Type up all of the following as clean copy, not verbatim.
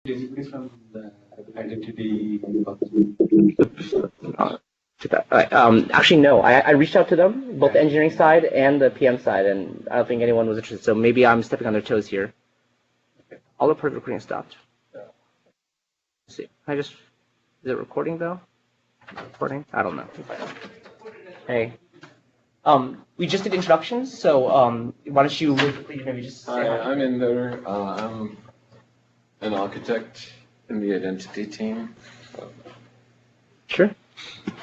Basically from the identity. Actually, no. I reached out to them, both the engineering side and the PM side, and I don't think anyone was interested. So maybe I'm stepping on their toes here. All the recording stopped. Let's see. Is it recording though? Recording? I don't know. Hey. We just did introductions, so why don't you maybe just say hi? I'm in there. I'm an architect in the identity team. Sure.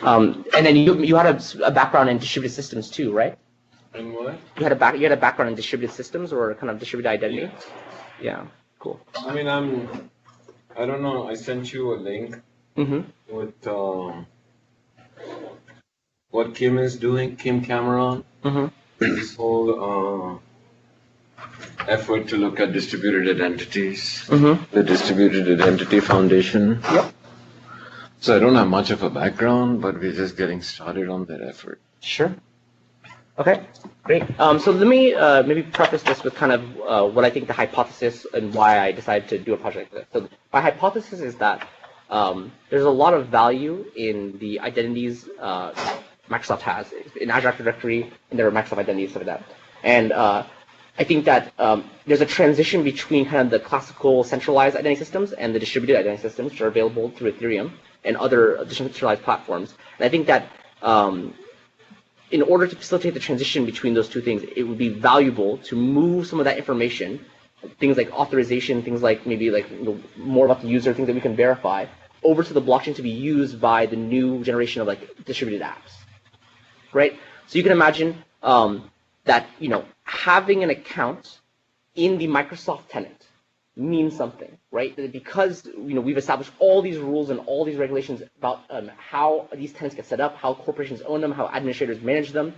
And then you had a background in distributed systems too, right? In what? You had a background in distributed systems or kind of distributed identity? Yeah. Cool. I mean, I don't know. I sent you a link with what Kim is doing, Kim Cameron. This whole effort to look at distributed identities, the Distributed Identity Foundation. Yep. So I don't have much of a background, but we're just getting started on that effort. Sure. Okay, great. So let me maybe preface this with kind of what I think the hypothesis and why I decided to do a project like this. So my hypothesis is that there's a lot of value in the identities Microsoft has in Azure Active Directory and their Microsoft identities, stuff like that. And I think that there's a transition between kind of the classical centralized identity systems and the distributed identity systems, which are available through Ethereum and other decentralized platforms. And I think that in order to facilitate the transition between those two things, it would be valuable to move some of that information, things like authorization, things like maybe like more about the user, things that we can verify, over to the blockchain to be used by the new generation of like distributed apps, right? So you can imagine that having an account in the Microsoft tenant means something, right? Because we've established all these rules and all these regulations about how these tenants get set up, how corporations own them, how administrators manage them,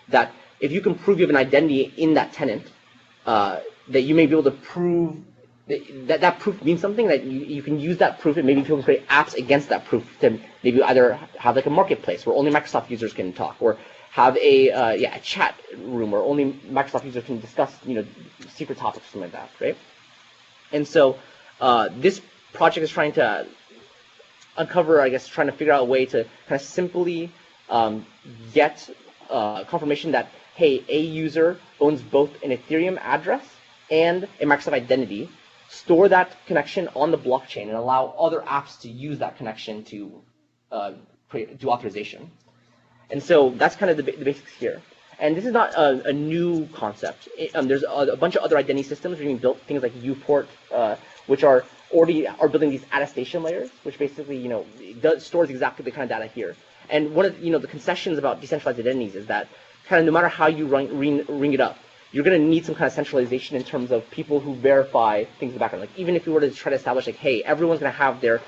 that if you can prove you have an identity in that tenant, that you may be able to prove that proof means something, that you can use that proof, and maybe people can create apps against that proof to maybe either have like a marketplace where only Microsoft users can talk, or have a chat room where only Microsoft users can discuss secret topics, something like that, right? And so this project is trying to uncover, trying to figure out a way to kind of simply get confirmation that, hey, a user owns both an Ethereum address and a Microsoft identity, store that connection on the blockchain, and allow other apps to use that connection to do authorization. And so that's kind of the basics here. And this is not a new concept. There's a bunch of other identity systems being built, things like Uport, which are building these attestation layers, which basically stores exactly the kind of data here. And one of the concessions about decentralized identities is that kind of no matter how you ring it up, you're going to need some kind of centralization in terms of people who verify things in the background. Like even if we were to try to establish like, hey, everyone's going to have their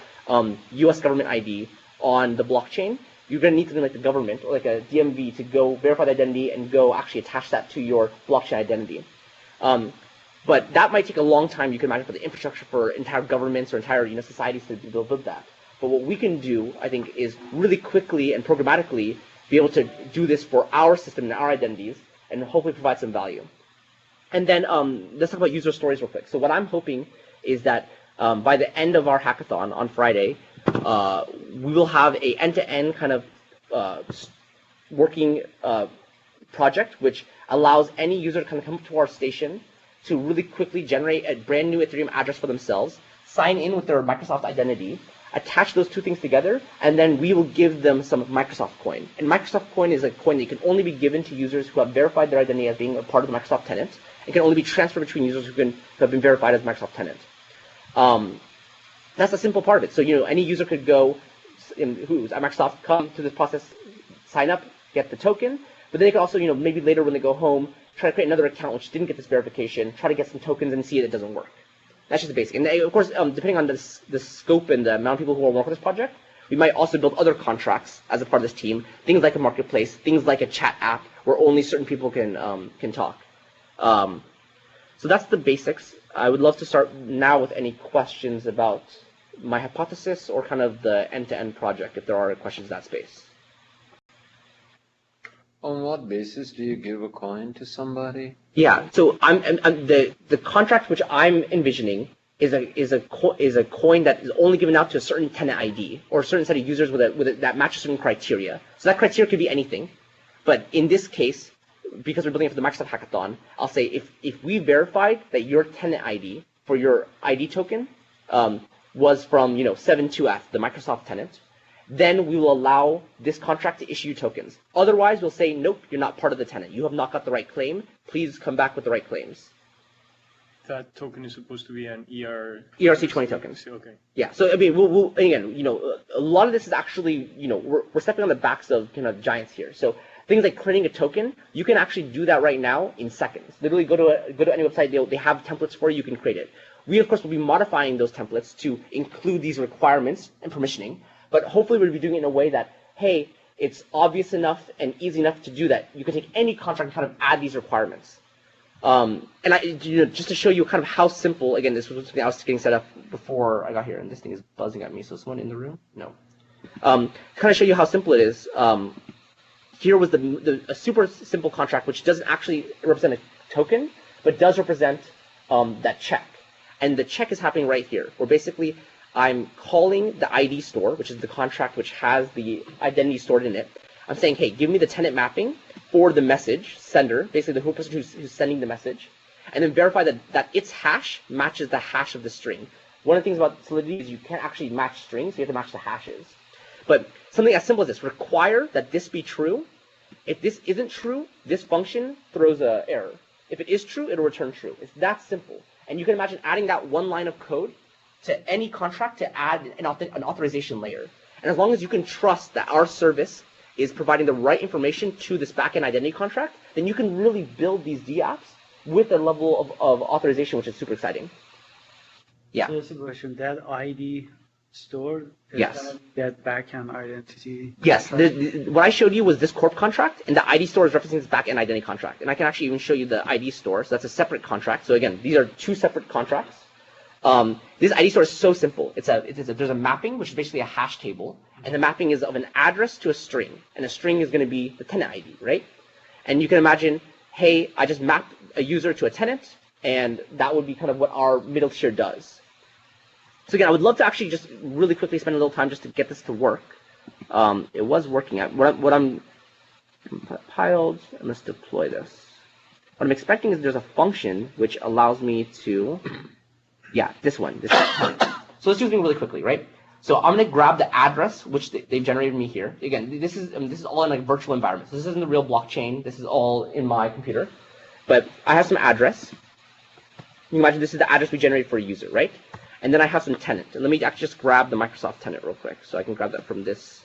U.S. government ID on the blockchain, you're going to need something like the government or like a DMV to go verify the identity and go actually attach that to your blockchain identity. But that might take a long time, you can imagine, for the infrastructure for entire governments or entire societies to build that. But what we can do, I think, is really quickly and programmatically be able to do this for our system and our identities and hopefully provide some value. And then let's talk about user stories real quick. So what I'm hoping is that by the end of our hackathon on Friday, we will have a end-to-end kind of working project which allows any user to kind of come to our station to really quickly generate a brand new Ethereum address for themselves, sign in with their Microsoft identity, attach those two things together, and then we will give them some Microsoft coin. And Microsoft coin is a coin that can only be given to users who have verified their identity as being a part of the Microsoft tenant. It can only be transferred between users who have been verified as Microsoft tenant. That's a simple part of it. So any user could go, who's at Microsoft, come to this process, sign up, get the token, but then they could also, maybe later when they go home, try to create another account which didn't get this verification, try to get some tokens and see it doesn't work. That's just the basic. And of course, depending on the scope and the amount of people who are working on this project, we might also build other contracts as a part of this team, things like a marketplace, things like a chat app where only certain people can talk. So that's the basics. I would love to start now with any questions about my hypothesis or kind of the end-to-end project, if there are questions in that space. On what basis do you give a coin to somebody? Yeah, so I'm the contract which I'm envisioning is a coin that is only given out to a certain tenant ID or a certain set of users that matches certain criteria. So that criteria could be anything. But in this case, because we're building it for the Microsoft Hackathon, I'll say if we verified that your tenant ID for your ID token was from 72F, the Microsoft tenant, then we will allow this contract to issue tokens. Otherwise, we'll say, nope, you're not part of the tenant. You have not got the right claim. Please come back with the right claims. That token is supposed to be an ERC20 token. Okay. Yeah. So I mean, we'll again, a lot of this is actually, we're stepping on the backs of giants here. So things like creating a token, you can actually do that right now in seconds. Literally, go to any website. They have templates for you. You can create it. We of course will be modifying those templates to include these requirements and permissioning. But hopefully, we'll be doing it in a way that, hey, it's obvious enough and easy enough to do that. You can take any contract and kind of add these requirements. And just to show you kind of how simple, again, this was something I was getting set up before I got here, and this thing is buzzing at me. So is someone in the room? No. Kind of show you how simple it is. Here was a super simple contract, which doesn't actually represent a token, but does represent that check. And the check is happening right here, where basically I'm calling the ID store, which is the contract which has the identity stored in it. I'm saying, hey, give me the tenant mapping for the message sender, basically the person who's sending the message, and then verify that its hash matches the hash of the string. One of the things about Solidity is you can't actually match strings, you have to match the hashes. But something as simple as this, require that this be true. If this isn't true, this function throws an error. If it is true, it'll return true. It's that simple. And you can imagine adding that one line of code to any contract to add an authorization layer. And as long as you can trust that our service is providing the right information to this backend identity contract, then you can really build these dApps with a level of authorization, which is super exciting. Yeah. So that's a question. That ID store is Yes. that backend identity. Yes. What I showed you was this corp contract, and the ID store is referencing this backend identity contract. And I can actually even show you the ID store. So that's a separate contract. So again, these are two separate contracts. This ID store is so simple. There's a mapping, which is basically a hash table, and the mapping is of an address to a string, and a string is going to be the tenant ID, right? And you can imagine, hey, I just mapped a user to a tenant, and that would be kind of what our middle tier does. So again, I would love to actually just really quickly spend a little time just to get this to work. It was working. What I'm compiled, and let's deploy this. What I'm expecting is there's a function which allows me to. Yeah, this one. So let's do something really quickly, right? So I'm going to grab the address, which they've generated me here. Again, this is all in a virtual environment. So this isn't the real blockchain. This is all in my computer. But I have some address. You can imagine this is the address we generated for a user, right? And then I have some tenant. And let me actually just grab the Microsoft tenant real quick. So I can grab that from this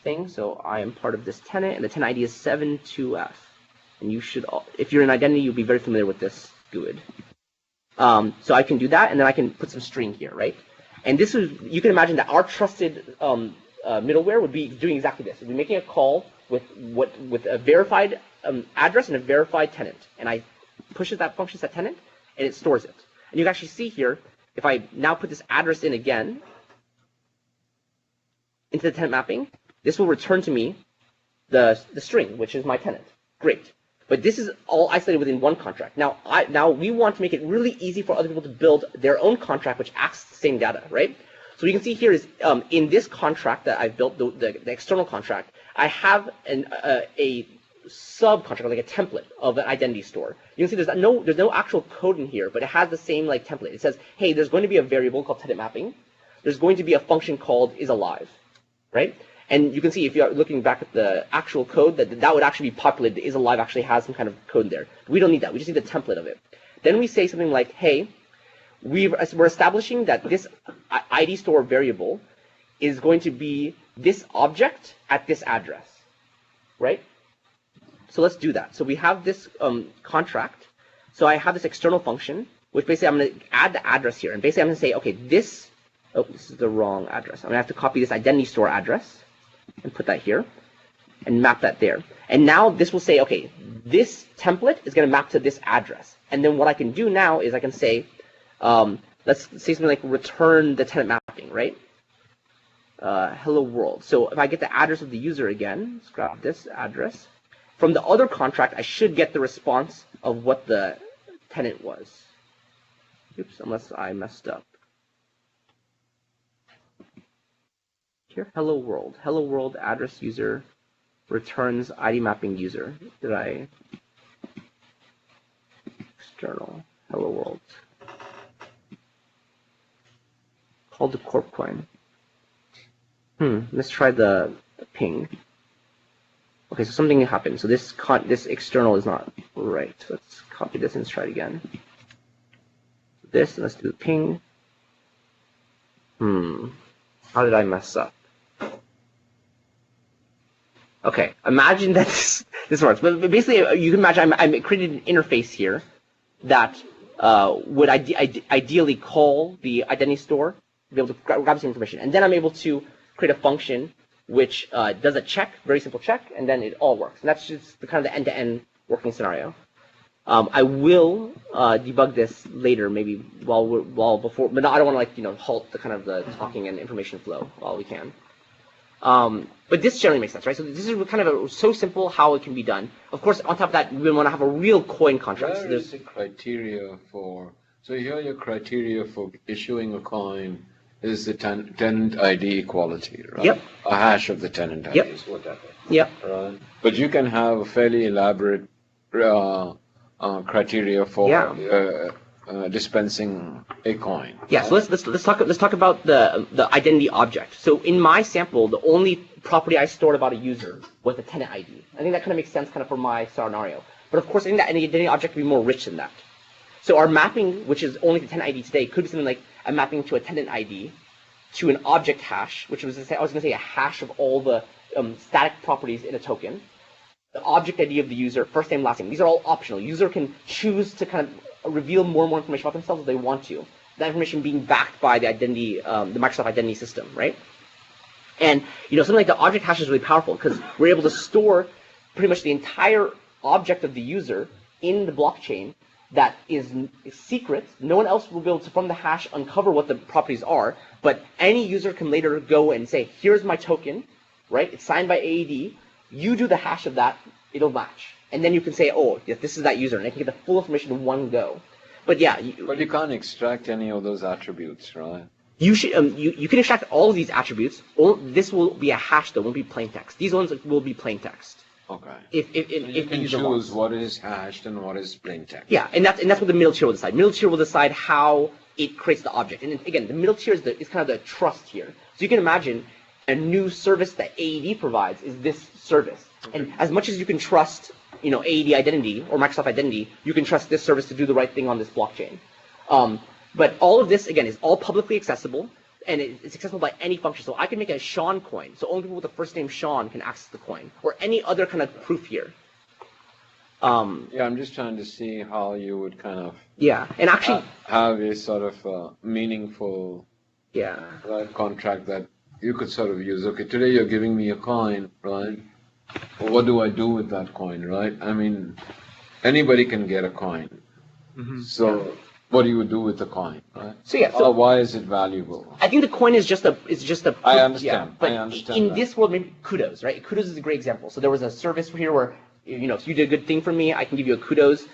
thing. So I am part of this tenant, and the tenant ID is 72F. And you should, if you're in identity, you'll be very familiar with this GUID. So I can do that, and then I can put some string here, right? And this is, you can imagine that our trusted middleware would be doing exactly this. It would be making a call with a verified address and a verified tenant. And I pushes that function set tenant, and it stores it. And you can actually see here, if I now put this address in again into the tenant mapping, this will return to me the string, which is my tenant. Great. But this is all isolated within one contract. Now we want to make it really easy for other people to build their own contract, which acts the same data, right? So what you can see here is in this contract that I've built, the external contract, I have a sub-contract, like a template of an identity store. You can see there's no actual code in here, but it has the same like template. It says, hey, there's going to be a variable called tenant mapping. There's going to be a function called isAlive, right? And you can see if you're looking back at the actual code that would actually be populated. The isAlive actually has some kind of code there. We don't need that. We just need the template of it. Then we say something like, hey, we're establishing that this ID store variable is going to be this object at this address, right? So let's do that. So we have this contract. So I have this external function, which basically I'm going to add the address here. And basically I'm going to say, okay, this is the wrong address. I'm going to have to copy this identity store address and put that here and map that there. And now this will say, okay, this template is going to map to this address. And then what I can do now is I can say, let's say something like return the tenant mapping, right? Hello world. So if I get the address of the user again, let's grab this address. From the other contract, I should get the response of what the tenant was. Oops, unless I messed up. Here, hello world address user returns ID mapping user. Did I? External, hello world. Called the corp coin. Let's try the ping. Okay, so something happened. So this external is not right. Let's copy this and let's try it again. This, and let's do the ping. How did I mess up? Okay, imagine that this works. But basically, you can imagine I'm created an interface here that would ideally call the identity store to be able to grab some information. And then I'm able to create a function which does a check, very simple check, and then it all works. And that's just the kind of the end-to-end working scenario. I will debug this later, maybe before, but no, I don't want to halt the kind of the talking and information flow while we can. But this generally makes sense, right? So this is kind of so simple how it can be done. Of course, on top of that, we want to have a real coin contract. Where is the criteria for? So here your criteria for issuing a coin is the tenant ID equality, right? Yep. A hash of the tenant ID is whatever. Yep. Right. But you can have a fairly elaborate criteria for dispensing a coin. Yeah. Right? So let's talk about the identity object. So in my sample, the only property I stored about a user was the tenant ID. I think that kind of makes sense kind of for my scenario. But of course, I think that any identity object would be more rich than that. So our mapping, which is only the tenant ID today, could be something like a mapping to a tenant ID, to an object hash, which was I was going to say a hash of all the static properties in a token. The object ID of the user, first name, last name. These are all optional. User can choose to kind of reveal more and more information about themselves if they want to. That information being backed by the identity, the Microsoft identity system, right? And something like the object hash is really powerful because we're able to store pretty much the entire object of the user in the blockchain that is secret. No one else will be able to, from the hash, uncover what the properties are, but any user can later go and say, here's my token, right? It's signed by AED. You do the hash of that, it'll match. And then you can say, oh, yes, this is that user, and I can get the full information in one go. But yeah. But you can't extract any of those attributes, right? You should. You can extract all of these attributes. This will be a hash, though. It won't be plain text. These ones will be plain text. Okay. If you can choose what is hashed and what is plain text. Yeah, and that's what the middle tier will decide. Middle tier will decide how it creates the object. And again, the middle tier is kind of the trust here. So you can imagine a new service that AED provides is this service. Okay. And as much as you can trust, AED identity or Microsoft identity, you can trust this service to do the right thing on this blockchain. But all of this, again, is all publicly accessible, and it's accessible by any function. So I can make a Sean coin, so only people with the first name Sean can access the coin, or any other kind of proof here. Yeah, I'm just trying to see how you would kind of and actually have a sort of meaningful contract that you could sort of use. Okay, today you're giving me a coin, right? Well, what do I do with that coin, right? I mean, anybody can get a coin. Mm-hmm. So what do you do with the coin, right? So why is it valuable? I think the coin is just a. I understand. Yeah, but I understand in this world, maybe kudos, right? Kudos is a great example. So there was a service here where, if you did a good thing for me, I can give you a kudos.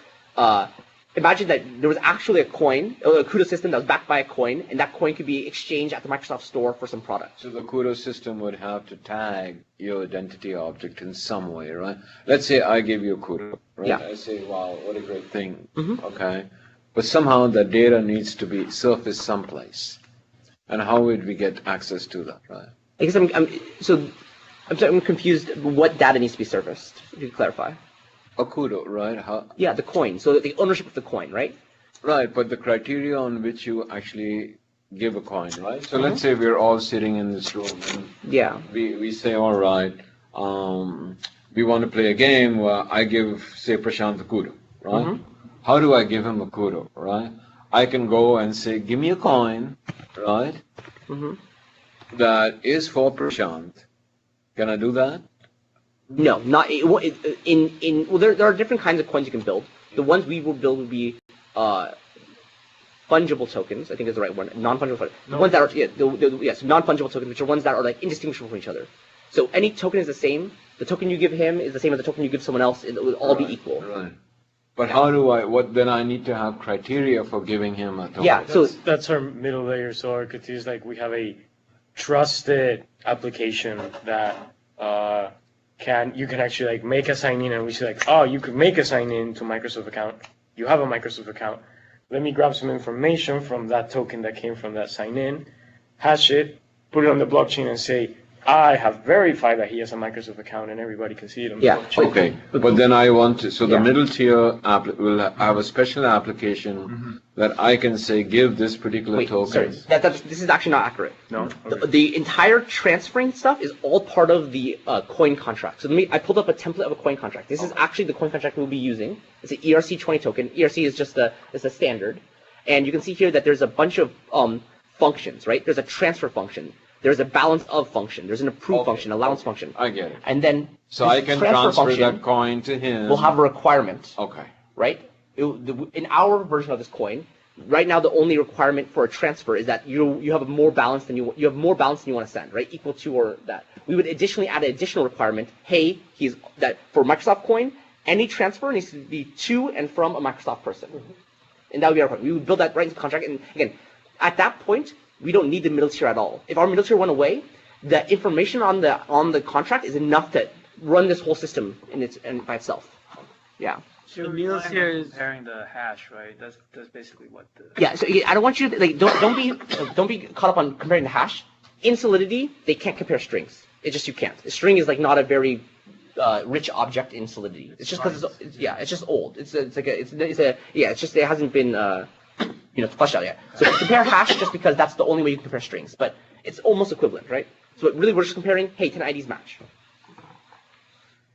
Imagine that there was actually a kudos system that was backed by a coin, and that coin could be exchanged at the Microsoft Store for some product. So the kudos system would have to tag your identity object in some way, right? Let's say I give you a kudos, right? Yeah. I say, wow, what a great thing. Mm-hmm. Okay. But somehow the data needs to be surfaced someplace. And how would we get access to that, right? I guess I'm confused. What data needs to be surfaced? If you could clarify. A kudo, right? Yeah, the coin. So the ownership of the coin, right? Right, but the criteria on which you actually give a coin, right? So let's say we're all sitting in this room, and we say, all right, we want to play a game where I give, say, Prashant a kudo, right? Mm-hmm. How do I give him a kudo, right? I can go and say, give me a coin, right? Mm-hmm. That is for Prashant. Can I do that? No, not in. Well, there are different kinds of coins you can build. The ones we will build would be fungible tokens. I think is the right one. Non-fungible tokens. The ones that are so non-fungible tokens, which are ones that are like indistinguishable from each other. So any token is the same. The token you give him is the same as the token you give someone else. It will all be equal. Right. But how do what then I need to have criteria for giving him a token? Yeah, so That's our middle layer. So our criteria is like we have a trusted application that you can actually like make a sign in, and we say like, oh, you could make a sign in to Microsoft account. You have a Microsoft account. Let me grab some information from that token that came from that sign in, hash it, put it on the blockchain, and say, I have verified that he has a Microsoft account, and everybody can see it on the blockchain. Okay, but then I want to, so the Yeah. middle tier will have a special application that I can say, give this particular wait, token. sorry, this is actually not accurate. No? The entire transferring stuff is all part of the coin contract. So I pulled up a template of a coin contract. This is actually the coin contract we'll be using. It's an ERC20 token. ERC is just a standard. And you can see here that there's a bunch of functions, right? There's a transfer function. There's a balance of function. There's an approve function, allowance function. I get it. And then So I can transfer function that coin to him. will have a requirement, Okay. right? In our version of this coin, right now the only requirement for a transfer is that you have more balance than you have more balance than you want to send, right? Equal to or that. We would additionally add an additional requirement. Hey, that for Microsoft coin, any transfer needs to be to and from a Microsoft person, and that would be our point. We would build that right into the contract. And again, at that point, we don't need the middle tier at all. If our middle tier went away, the information on the contract is enough to run this whole system by itself. Yeah. So the middle tier is comparing the hash, right? That's basically what the Yeah. So I don't want you to like don't be caught up on comparing the hash. In Solidity, they can't compare strings. It's just you can't. A string is like not a very rich object in Solidity. It's just because it's just old. It's just it hasn't been fleshed out yet. So compare hash just because that's the only way you can compare strings, but it's almost equivalent, right? So really we're just comparing, hey, 10 IDs match.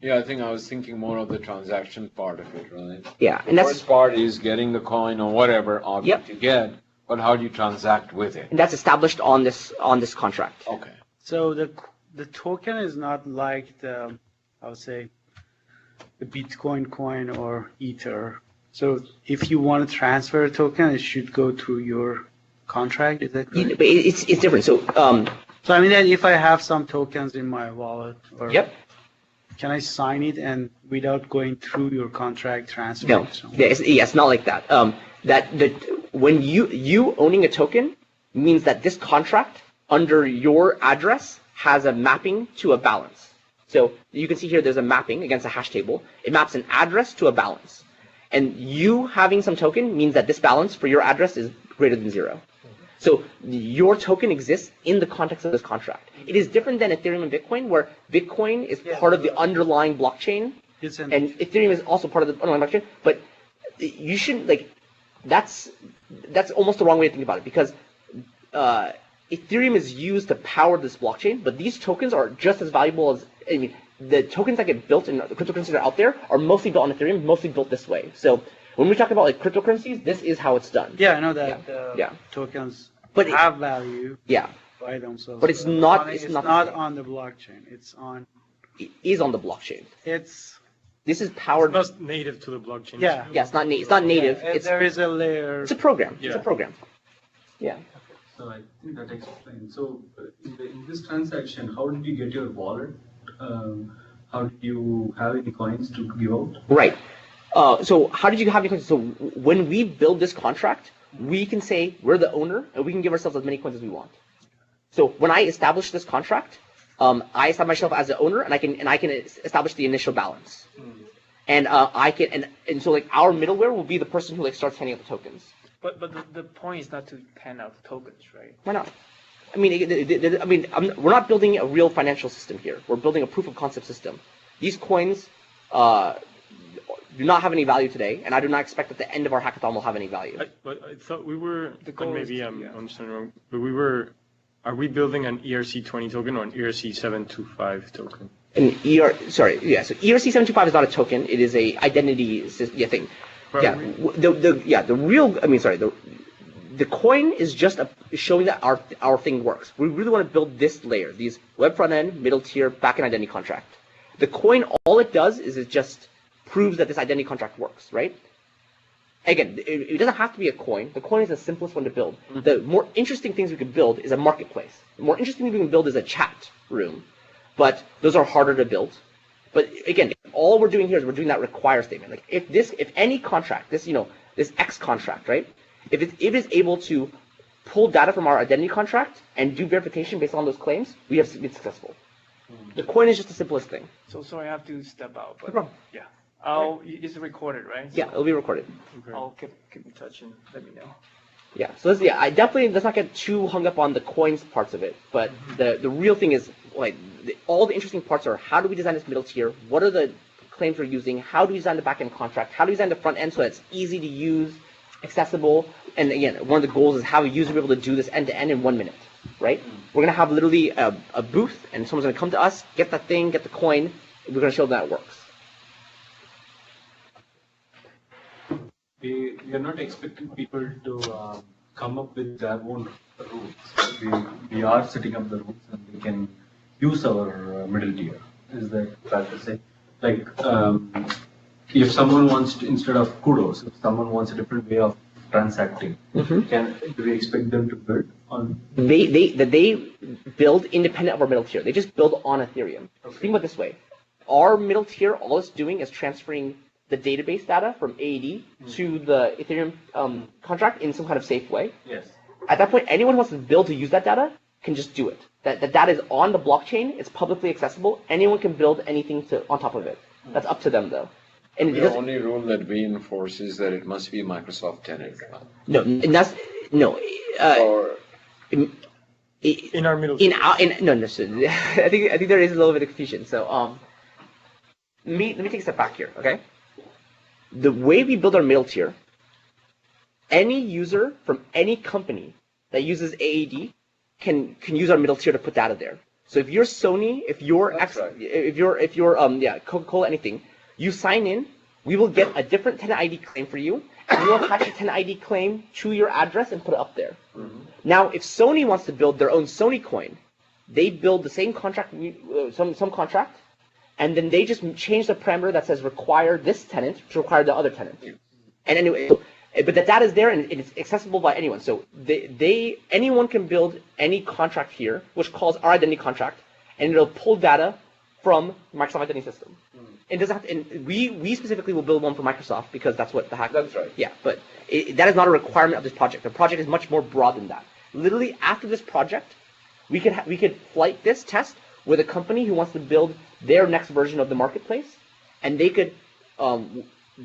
Yeah, I think I was thinking more of the transaction part of it, right? Yeah, The and that's first part is getting the coin or whatever object you get, but how do you transact with it? and that's established on this contract. Okay. so the token is not like the, I would say, the Bitcoin coin or Ether. So if you want to transfer a token, it should go through your contract. Is that correct? But it's different. So So I mean that if I have some tokens in my wallet, or yep. can I sign it and without going through your contract transfer? No, it somewhere? it's not like that. When you owning a token means that this contract under your address has a mapping to a balance. So you can see here there's a mapping against a hash table. It maps an address to a balance. And you having some token means that this balance for your address is greater than 0. So your token exists in the context of this contract. It is different than Ethereum and Bitcoin, where Bitcoin is part of the underlying blockchain, and Ethereum is also part of the underlying blockchain. But you shouldn't that's almost the wrong way to think about it, because Ethereum is used to power this blockchain, but these tokens are just as valuable as the tokens that get built and the cryptocurrencies that are out there are mostly built on Ethereum, mostly built this way. So when we talk about cryptocurrencies, this is how it's done. Yeah, I know that Yeah. tokens But have value Yeah, by themselves. but it's not. It's not not the same. on the blockchain. It's on. It is on the blockchain. It's This is powered. It's not native to the blockchain. yeah. Yeah, it's not. It's not native. And It's there is a layer. it's a program. It's Yeah. a program. Yeah. So I think that explains. So in this transaction, how did you get your wallet? How did you have any coins to give out? Right. So how did you have your coins? So when we build this contract, we can say we're the owner and we can give ourselves as many coins as we want. So when I establish this contract, I establish myself as the owner, and I can establish the initial balance. And and so our middleware will be the person who starts handing out the tokens. But the point is not to hand out tokens, right? Why not? I mean, we're not building a real financial system here. We're building a proof of concept system. These coins do not have any value today, and I do not expect at the end of our hackathon will have any value. But I thought we were, goal and is maybe to- I'm yeah. understanding wrong, but are we building an ERC20 token or an ERC725 token? So ERC 725 is not a token. It is a identity thing. But Yeah. The coin is just showing that our thing works. We really want to build this layer, these web front end, middle tier, back end identity contract. The coin, all it does is it just proves that this identity contract works, right? Again, it doesn't have to be a coin. The coin is the simplest one to build. The more interesting things we can build is a marketplace. The more interesting thing we can build is a chat room. But those are harder to build. But again, all we're doing here is we're doing that require statement. Like if any contract, this X contract, right? If it is able to pull data from our identity contract and do verification based on those claims, we have been successful. The coin is just the simplest thing. So sorry, I have to step out. But No problem. yeah, it's recorded, right? Yeah, it'll be recorded. I'll keep in touch and let me know. Yeah, so I definitely, let's not get too hung up on the coins parts of it, but the real thing is, like, all the interesting parts are, how do we design this middle tier? What are the claims we're using? How do we design the back-end contract? How do we design the front end so that it's easy to use, accessible? And again, one of the goals is have a user be able to do this end-to-end in 1 minute, right? We're going to have literally a booth, and someone's going to come to us, get that thing, get the coin, and we're going to show them that it works. We are not expecting people to come up with their own rules. We are setting up the rules and we can use our middle tier. Is that fair to say? Like, if someone wants to, instead of kudos, if someone wants a different way of transacting, do we expect them to build on? They build independent of our middle tier. They just build on Ethereum. Okay. Think about it this way. Our middle tier, all it's doing is transferring the database data from AED to the Ethereum contract in some kind of safe way. Yes. At that point, anyone who wants to build to use that data can just do it. That data is on the blockchain. It's publicly accessible. Anyone can build anything on top of it. That's up to them, though. And the only rule that we enforce is that it must be Microsoft tenant. No, and that's no. In our middle. No. So I think there is a little bit of confusion. So let me take a step back here, okay? The way we build our middle tier, any user from any company that uses AAD can use our middle tier to put data there. So if you're Sony, if you're Coca-Cola, anything, you sign in, we will get a different tenant ID claim for you, and we will attach a tenant ID claim to your address and put it up there. Now, if Sony wants to build their own Sony coin, they build the same contract, some contract, and then they just change the parameter that says require this tenant to require the other tenant. And anyway, but the data is there and it's accessible by anyone. So anyone can build any contract here, which calls our identity contract, and it'll pull data from Microsoft Identity System. It doesn't have to, and we specifically will build one for Microsoft because that's what the hack. That's right. Yeah, but that is not a requirement of this project. The project is much more broad than that. Literally, after this project, we could flight this test with a company who wants to build their next version of the marketplace, and they could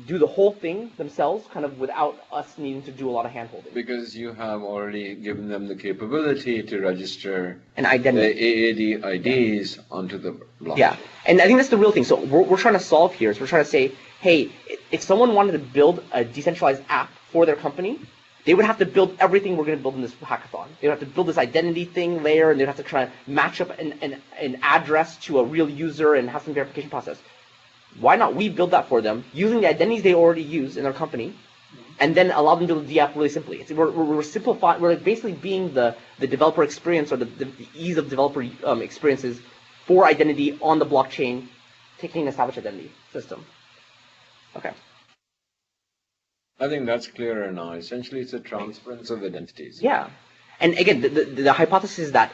do the whole thing themselves, kind of without us needing to do a lot of hand-holding. Because you have already given them the capability to register an identity, the AAD IDs onto the blockchain. Yeah, and I think that's the real thing. So we're trying to solve here is we're trying to say, hey, if someone wanted to build a decentralized app for their company, they would have to build everything we're going to build in this hackathon. They would have to build this identity thing layer, and they'd have to try to match up an address to a real user and have some verification process. Why not we build that for them using the identities they already use in their company, and then allow them to build the app really simply? We're simplifying. We're basically being the developer experience or the ease of developer experiences for identity on the blockchain, taking an established identity system. Okay. I think that's clearer now. Essentially, it's a transference of identities. Yeah. And again, the hypothesis is that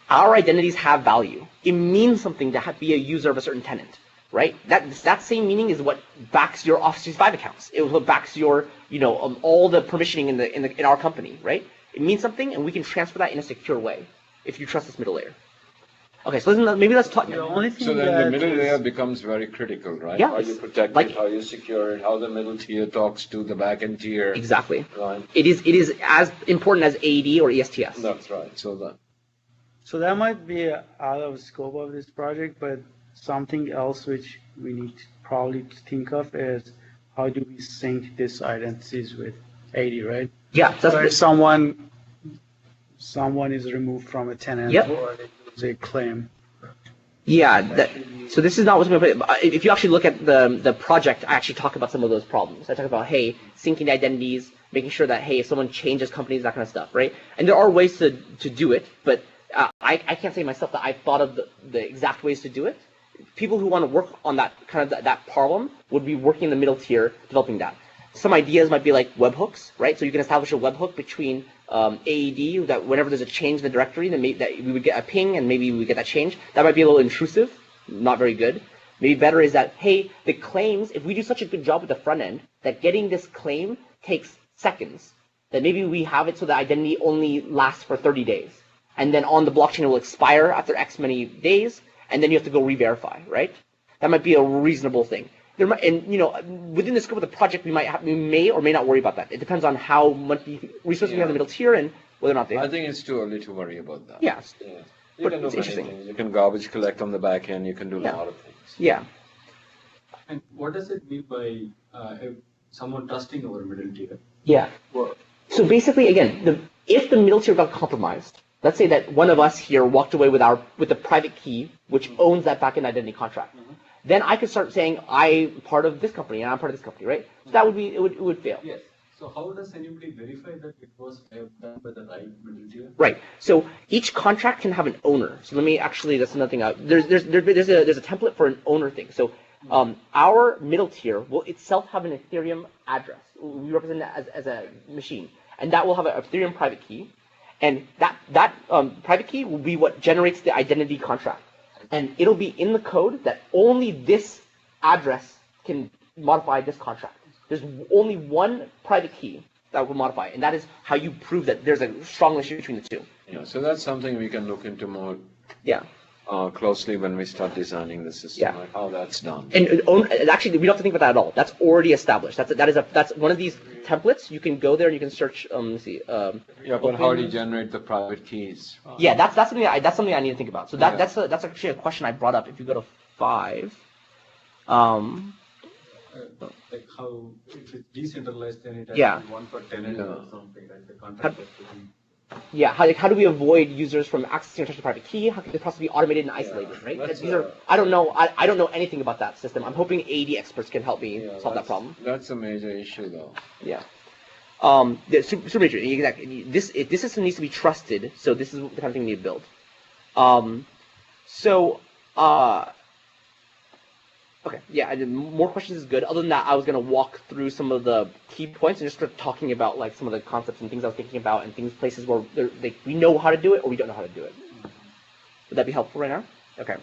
our identities have value. It means something to be a user of a certain tenant, right? That same meaning is what backs your Office 365 accounts. It what backs your, all the permissioning in our company, right? It means something, and we can transfer that in a secure way if you trust this middle layer. Okay, so maybe let's talk. The only thing so then the middle layer becomes very critical, right? Yeah. How you protect it, how you secure it, how the middle tier talks to the back-end tier. Exactly. Right. It is as important as AED or ESTS. That's right. So that might be out of scope of this project, but something else which we need probably to think of is how do we sync these identities with AED, right? Yeah. So if someone is removed from a tenant, yep, or they claim. Yeah, so this is not what's going to put. If you actually look at the project, I actually talk about some of those problems. I talk about, hey, syncing the identities, making sure that, hey, if someone changes companies, that kind of stuff, right? And there are ways to do it, but I can't say myself that I've thought of the exact ways to do it. People who want to work on that kind of that problem would be working in the middle tier, developing that. Some ideas might be like webhooks, right? So you can establish a webhook between AED, that whenever there's a change in the directory, that we would get a ping and maybe we would get that change. That might be a little intrusive, not very good. Maybe better is that, hey, the claims, if we do such a good job with the front end, that getting this claim takes seconds, that maybe we have it so the identity only lasts for 30 days. And then on the blockchain, it will expire after X many days, and then you have to go re-verify, right? That might be a reasonable thing. There might, and within the scope of the project, we may or may not worry about that. It depends on how much resources we have in the middle tier and whether or not they have. I think it's too early to worry about that. Yes. Yeah. You But can do it's many interesting. things. You can garbage collect on the back end. You can do a lot of things. Yeah. And what does it mean by someone trusting our middle tier? Yeah. So basically, again, if the middle tier got compromised, let's say that one of us here walked away with the private key, which owns that backend identity contract. Then I could start saying I'm part of this company and I'm part of this company, right? So that would be it would fail. Yes. So how does anybody verify that it was done by the right middle tier? Right. So each contract can have an owner. So let me actually, that's another thing. There's a template for an owner thing. So our middle tier will itself have an Ethereum address. We represent it as a machine, and that will have an Ethereum private key, and that private key will be what generates the identity contract, and it'll be in the code that only this address can modify this contract. There's only one private key that will modify, and that is how you prove that there's a strong relationship between the two. Yeah, so that's something we can look into more Yeah. closely when we start designing the system, Yeah. like how that's done. And actually, we don't have to think about that at all. That's already established. That's one of these templates. You can go there and you can search. Let's see. Yeah, but how do you generate the private keys? Yeah, that's something I need to think about. So that's actually a question I brought up. If you go to 5, Like how, if it's decentralized, then it has Yeah. to be one per tenant or something, right? The How- contract has to be. yeah, how do we avoid users from accessing or touching the private key? How can the process be automated and isolated, right? that's, These are I don't know. I don't know anything about that system. I'm hoping AD experts can help me solve that problem. That's a major issue, though. Yeah. Super major. Exactly. This system needs to be trusted. So this is the kind of thing we need to build. Okay. Yeah. More questions is good. Other than that, I was gonna walk through some of the key points and just start talking about like some of the concepts and things I was thinking about and places where we know how to do it or we don't know how to do it. Would that be helpful right now? Okay.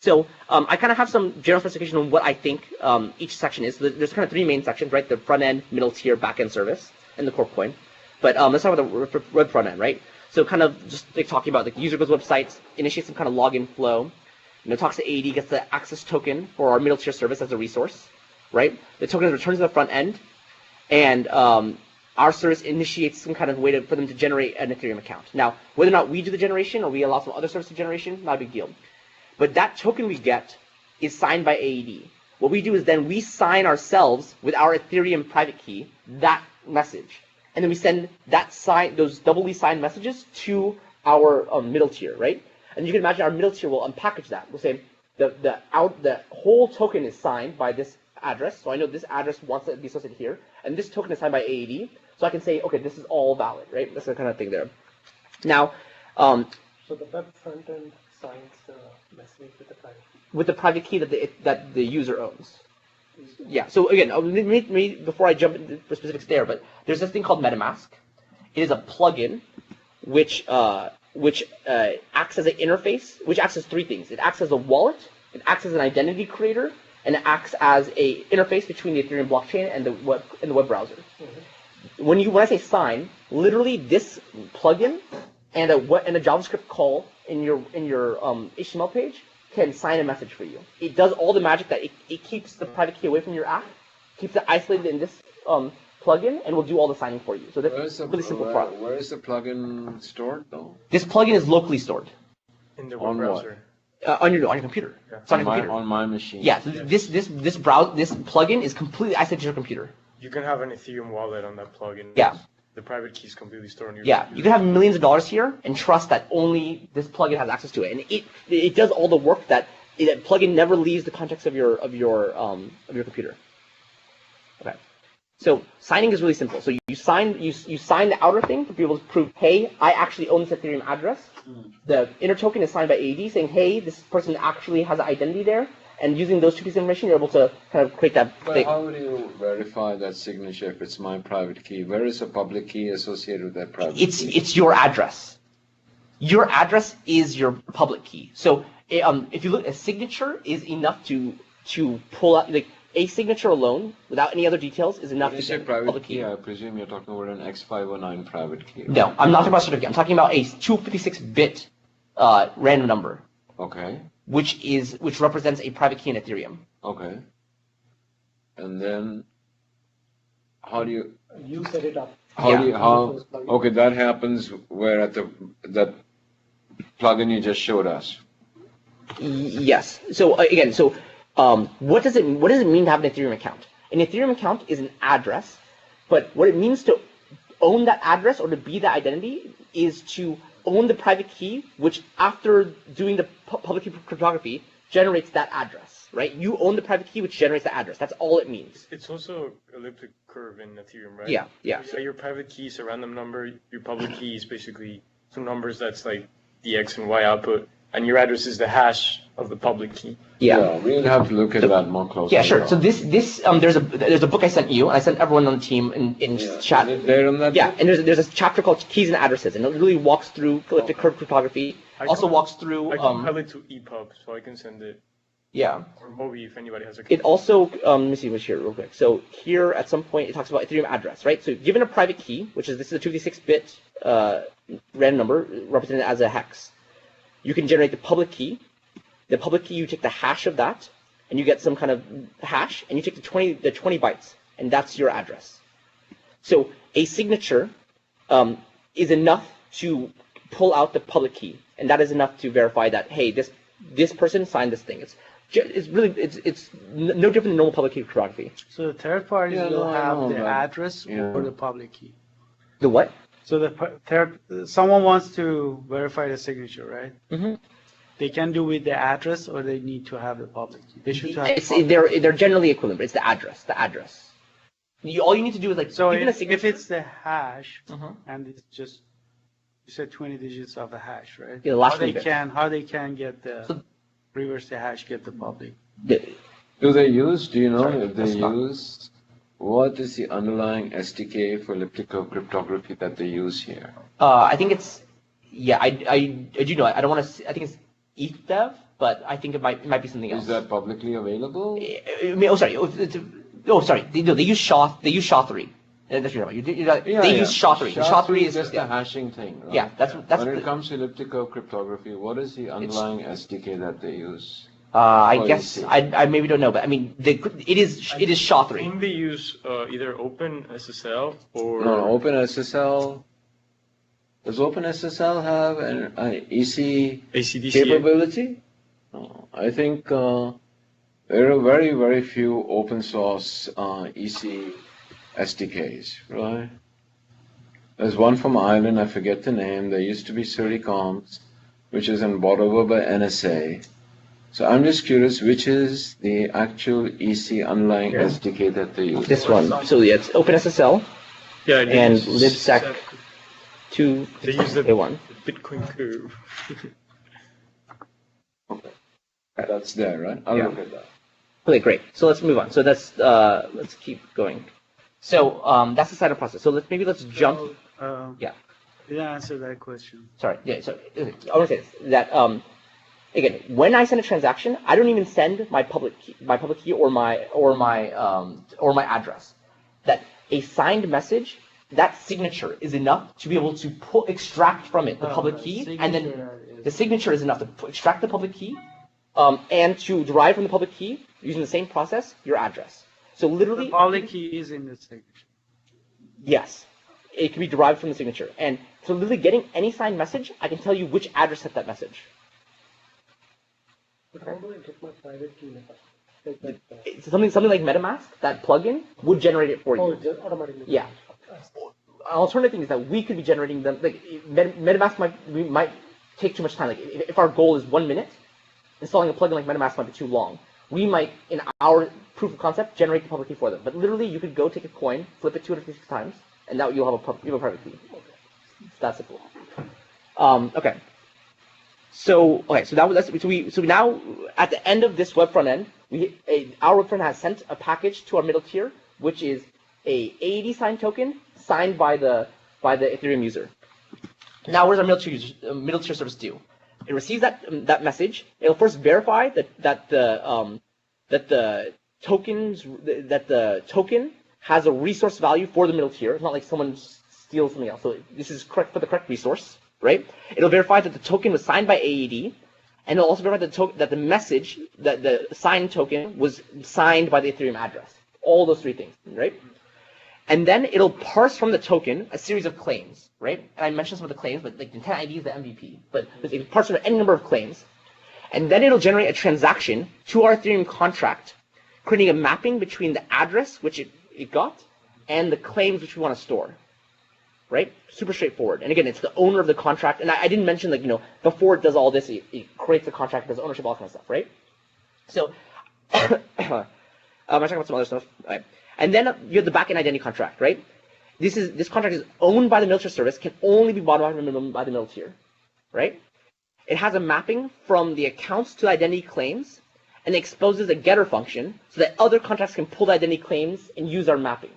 So I kind of have some general specification on what I think each section is. So there's kind of 3 main sections, right? The front end, middle tier, back end service, and the core coin. But let's talk about the web front end, right? So kind of just like talking about the user goes to websites, initiates some kind of login flow, talks to AD, gets the access token for our middle tier service as a resource, right? The token is returned to the front end, and our service initiates some kind of way for them to generate an Ethereum account. Now, whether or not we do the generation or we allow some other service to generation, not a big deal. But that token we get is signed by AED. What we do is then we sign ourselves with our Ethereum private key, that message. And then we send those doubly signed messages to our middle tier, right? And you can imagine our middle tier will unpackage that. We'll say the whole token is signed by this address, so I know this address wants to be associated here, and this token is signed by AED, so I can say, okay, this is all valid, right? That's the kind of thing there. Now, So the web front end signs the message with the private key. with the private key that the user owns. Yeah. So again, before I jump into the specifics there, but there's this thing called MetaMask. It is a plugin which acts as an interface, which acts as 3 things. It acts as a wallet, it acts as an identity creator, and it acts as a interface between the Ethereum blockchain and the web browser. Mm-hmm. When I say sign, literally this plugin and a JavaScript call in your HTML page can sign a message for you. It does all the magic that it keeps the private key away from your app, keeps it isolated in this plugin, and will do all the signing for you. So that's a really simple product. Where is the plugin stored, though? This plugin is locally stored In the On web what? browser. on your computer. Yeah. It's on your computer. On my machine. Yeah. So this plugin is completely isolated to your computer. You can have an Ethereum wallet on that plugin. Yeah. The private key is completely stored on your Yeah, computer. you can have millions of dollars here and trust that only this plugin has access to it, and it does all the work that plugin never leaves the context of your computer. Okay, so signing is really simple. So you sign the outer thing to be able to prove, hey, I actually own this Ethereum address. The inner token is signed by AD, saying, hey, this person actually has an identity there. And using those 2 pieces of information, you're able to kind of create that But thing. how would you verify that signature if it's my private key? Where is the public key associated with that private key? It's your address. Your address is your public key. So if you look, a signature is enough to pull out, like a signature alone without any other details is enough When to you say get private public key, I presume you're talking about an X509 private key. No, I'm not talking about certificate. I'm talking about a 256-bit random number, Okay. which represents a private key in Ethereum. Okay. And then how do you You set it up. okay, that happens where at that plugin you just showed us. Yes. So again, what does it mean to have an Ethereum account? An Ethereum account is an address, but what it means to own that address or to be that identity is to own the private key, which after doing the public key cryptography generates that address, right? You own the private key, which generates the address. That's all it means. It's also elliptic curve in Ethereum, right? Yeah, yeah. So your private key is a random number. Your public key is basically some numbers that's like the X and Y output, and your address is the hash of the public key. Yeah. We'll have to look at that more closely. Yeah, sure. So there's a book I sent you, and I sent everyone on the team in chat. Is it there on that? Yeah, and there's a chapter called Keys and Addresses, and it really walks through elliptic curve cryptography. Also walks through. I compile it to EPUB, so I can send it. Yeah. Or Mobi if anybody has a. It also let me see what's here real quick. So here at some point it talks about Ethereum address, right? So given a private key, which is this is a 256-bit random number represented as a hex, you can generate the public key. The public key, you take the hash of that, and you get some kind of hash, and you take the 20 bytes, and that's your address. So a signature is enough to pull out the public key, and that is enough to verify that hey, this person signed this thing. It's no different than normal public key cryptography. So the third party will have the address or the public key. The what? So someone wants to verify the signature, right? Mm-hmm. They can do with the address, or they need to have the public key. They should have. They're generally equivalent, but it's the address. The address. All you need to do is like so even a signature. if it's the hash and it's just you said 20 digits of the hash, right? Yeah, the last how they can get the reverse the hash, get the public. Do they use? Do you know if they use? What is the underlying SDK for elliptical cryptography that they use here? I think it's I do know. I don't want to. I think it's ETHDev, but I think it might be something else. Is that publicly available? Sorry. They use SHA. They use SHA-3. That's what you're talking about. They use SHA-3. SHA-3 is just the hashing thing, right? Yeah, that's. When it comes to elliptical cryptography, what is the underlying SDK that they use? I guess I maybe don't know, but I mean, it is SHA-3. I think they use either OpenSSL or OpenSSL. Does OpenSSL have an EC ACDCA capability? No, I think there are very, very few open source EC SDKs, right? There's one from Ireland, I forget the name. There used to be Certicoms, which is bought over by NSA. So I'm just curious, which is the actual EC underlying SDK that they use? This one. So yeah, it's OpenSSL and libsec. They use the A1. Bitcoin curve. Okay. That's there, right? I'll look at that. Okay, great. So let's move on. So let's keep going. So that's the sign-up process. So let's jump. Yeah. Didn't answer that question. Sorry. Yeah. So I want to say this, that again, when I send a transaction, I don't even send my public key or my address. That a signed message, that signature is enough to be able to extract from it the public key, and then the signature is enough to extract the public key, and to derive from the public key using the same process your address. So literally, the public key is in the signature. Yes, it can be derived from the signature, and so literally getting any signed message, I can tell you which address sent that message. But how do I get my private key in It's something like MetaMask, that plugin would generate it for you. Oh, it just automatically. Yeah. An alternative thing is that we could be generating them. Like MetaMask might take too much time. Like if our goal is 1 minute, installing a plugin like MetaMask might be too long. We might, in our proof of concept, generate the public key for them. But literally, you could go take a coin, flip it 256 times, and now you'll have a private key. Okay. It's that simple. Okay. So now at the end of this web front end, our web front has sent a package to our middle tier, which is a AED signed token signed by the Ethereum user. Now, what does our middle tier service do? it receives that message. It'll first verify that the token has a resource value for the middle tier. It's not like someone steals something else. So this is correct for the correct resource, right? It'll verify that the token was signed by AED, and it'll also verify that the message, that the signed token was signed by the Ethereum address. All those three things, right? And then it'll parse from the token a series of claims, right? And I mentioned some of the claims, but like intent ID is the MVP. But it parse from any number of claims. And then it'll generate a transaction to our Ethereum contract, creating a mapping between the address, which it got, and the claims which we want to store, right? Super straightforward. And again, it's the owner of the contract. And I didn't mention, like, before it does all this, it creates the contract, does ownership, all that kind of stuff, right? So, I'm talking about some other stuff. All right. And then you have the backend identity contract, right? This contract is owned by the middle tier service, can only be bought by the middle tier, right? It has a mapping from the accounts to identity claims, and exposes a getter function so that other contracts can pull the identity claims and use our mapping.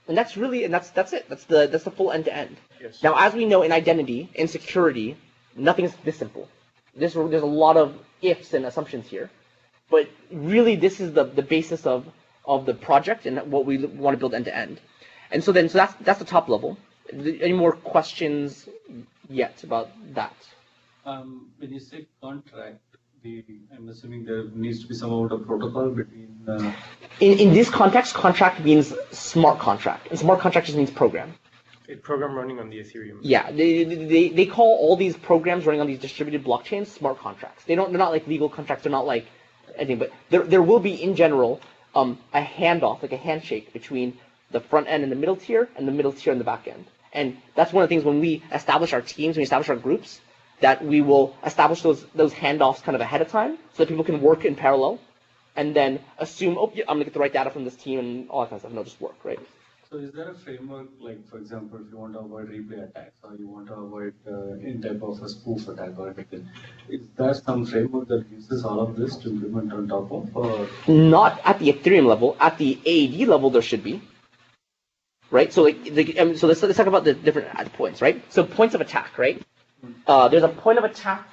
And that's it. That's the full end to end. Yes. Now, as we know, in identity, in security, nothing is this simple. There's a lot of ifs and assumptions here, but really, this is the basis of the project and what we want to build end to end. And so that's the top level. Any more questions yet about that? When you say contract, I'm assuming there needs to be some amount of protocol between. In this context, contract means smart contract, and smart contract just means program. A program running on the Ethereum. Yeah, they call all these programs running on these distributed blockchains smart contracts. They're not like legal contracts. They're not like anything, but there will be in general a handoff, like a handshake between the front end and the middle tier, and the middle tier and the back end. And that's one of the things when we establish our teams, when we establish our groups, that we will establish those handoffs kind of ahead of time so that people can work in parallel and then assume, oh, yeah, I'm going to get the right data from this team and all that kind of stuff, and it'll just work, right? So is there a framework, like, for example, if you want to avoid replay attacks or you want to avoid any type of a spoof attack or anything, is there some framework that uses all of this to implement on top of? Or? Not at the Ethereum level. At the AED level, there should be. Right? So so let's talk about the different points, right? So points of attack, right? There's a point of attack,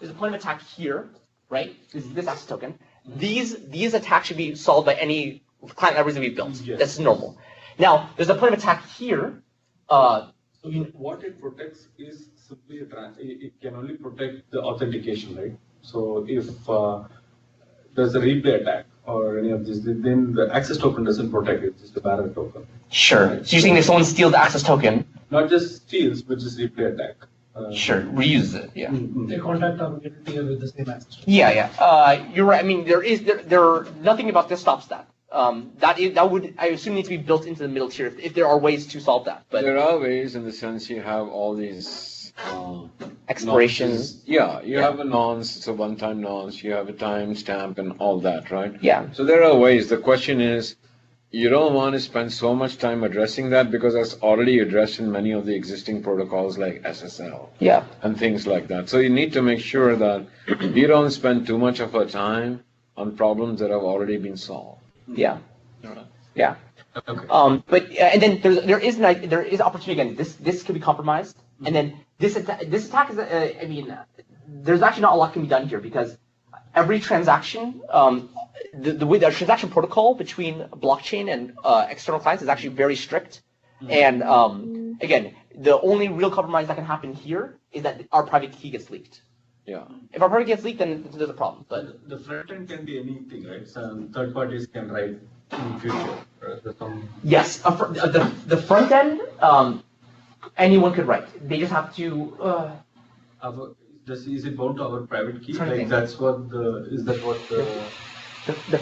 there's a point of attack here, right? This access token. These attacks should be solved by any client libraries that we've built. Yes. That's normal. Now, there's a point of attack here. What it protects is simply it can only protect the authentication, right? So if there's a replay attack or any of this, then the access token doesn't protect it, it's just a bearer token. Sure. So you're saying if someone steals the access token, not just steals, but just replay attack. sure, reuses it, yeah. They contact our middle tier with the same access. Yeah. You're right. I mean, nothing about this stops that. That would, I assume, need to be built into the middle tier if there are ways to solve that. But there are ways in the sense you have all these expirations. Yeah, you have a nonce, it's a one-time nonce, you have a timestamp and all that, right? Yeah. So there are ways. The question is, you don't want to spend so much time addressing that because that's already addressed in many of the existing protocols like SSL. Yeah. And things like that. So you need to make sure that you don't spend too much of our time on problems that have already been solved. Yeah. Yeah. Okay. But and then there is opportunity again. This could be compromised, and then this attack is. I mean, there's actually not a lot can be done here because every transaction, the way the transaction protocol between blockchain and external clients is actually very strict, and again, the only real compromise that can happen here is that our private key gets leaked. Yeah. If our private key gets leaked, then there's a problem. But the front end can be anything, right? So third parties can write in future. yes, the front end, anyone could write. They just have to. Is it bound to our private key? Front Like end. that's what The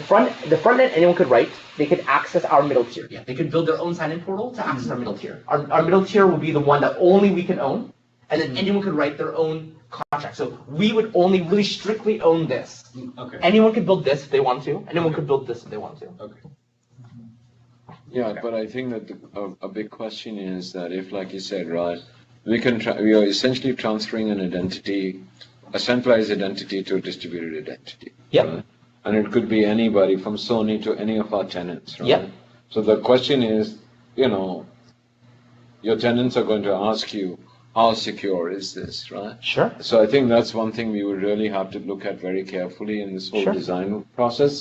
front end, anyone could write. They could access our middle tier. Yeah, they could build their own sign-in portal to access our middle tier. Our middle tier will be the one that only we can own, and then anyone could write their own contract. So we would only really strictly own this. Okay. Anyone could build this if they want to. Anyone could build this if they want to. Okay. Yeah, but I think that a big question is that if, like you said, right, we are essentially transferring an identity, a centralized identity to a distributed identity. Yep. Right? And it could be anybody from Sony to any of our tenants, right? Yep. So the question is, your tenants are going to ask you, how secure is this, right? Sure. So I think that's one thing we would really have to look at very carefully in this whole Sure. design process.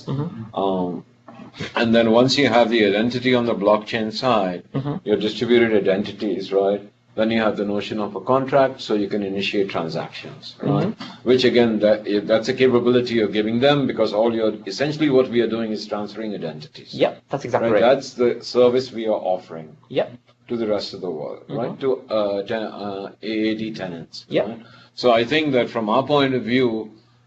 And then once you have the identity on the blockchain side, your distributed identities, right? Then you have the notion of a contract, so you can initiate transactions, right? Which again, that's a capability you're giving them, because essentially what we are doing is transferring identities. Yep, that's exactly Right? right. That's the service we are offering Yep. to the rest of the world, right? To AAD tenants. Yep. Right? So I think that from our point of view,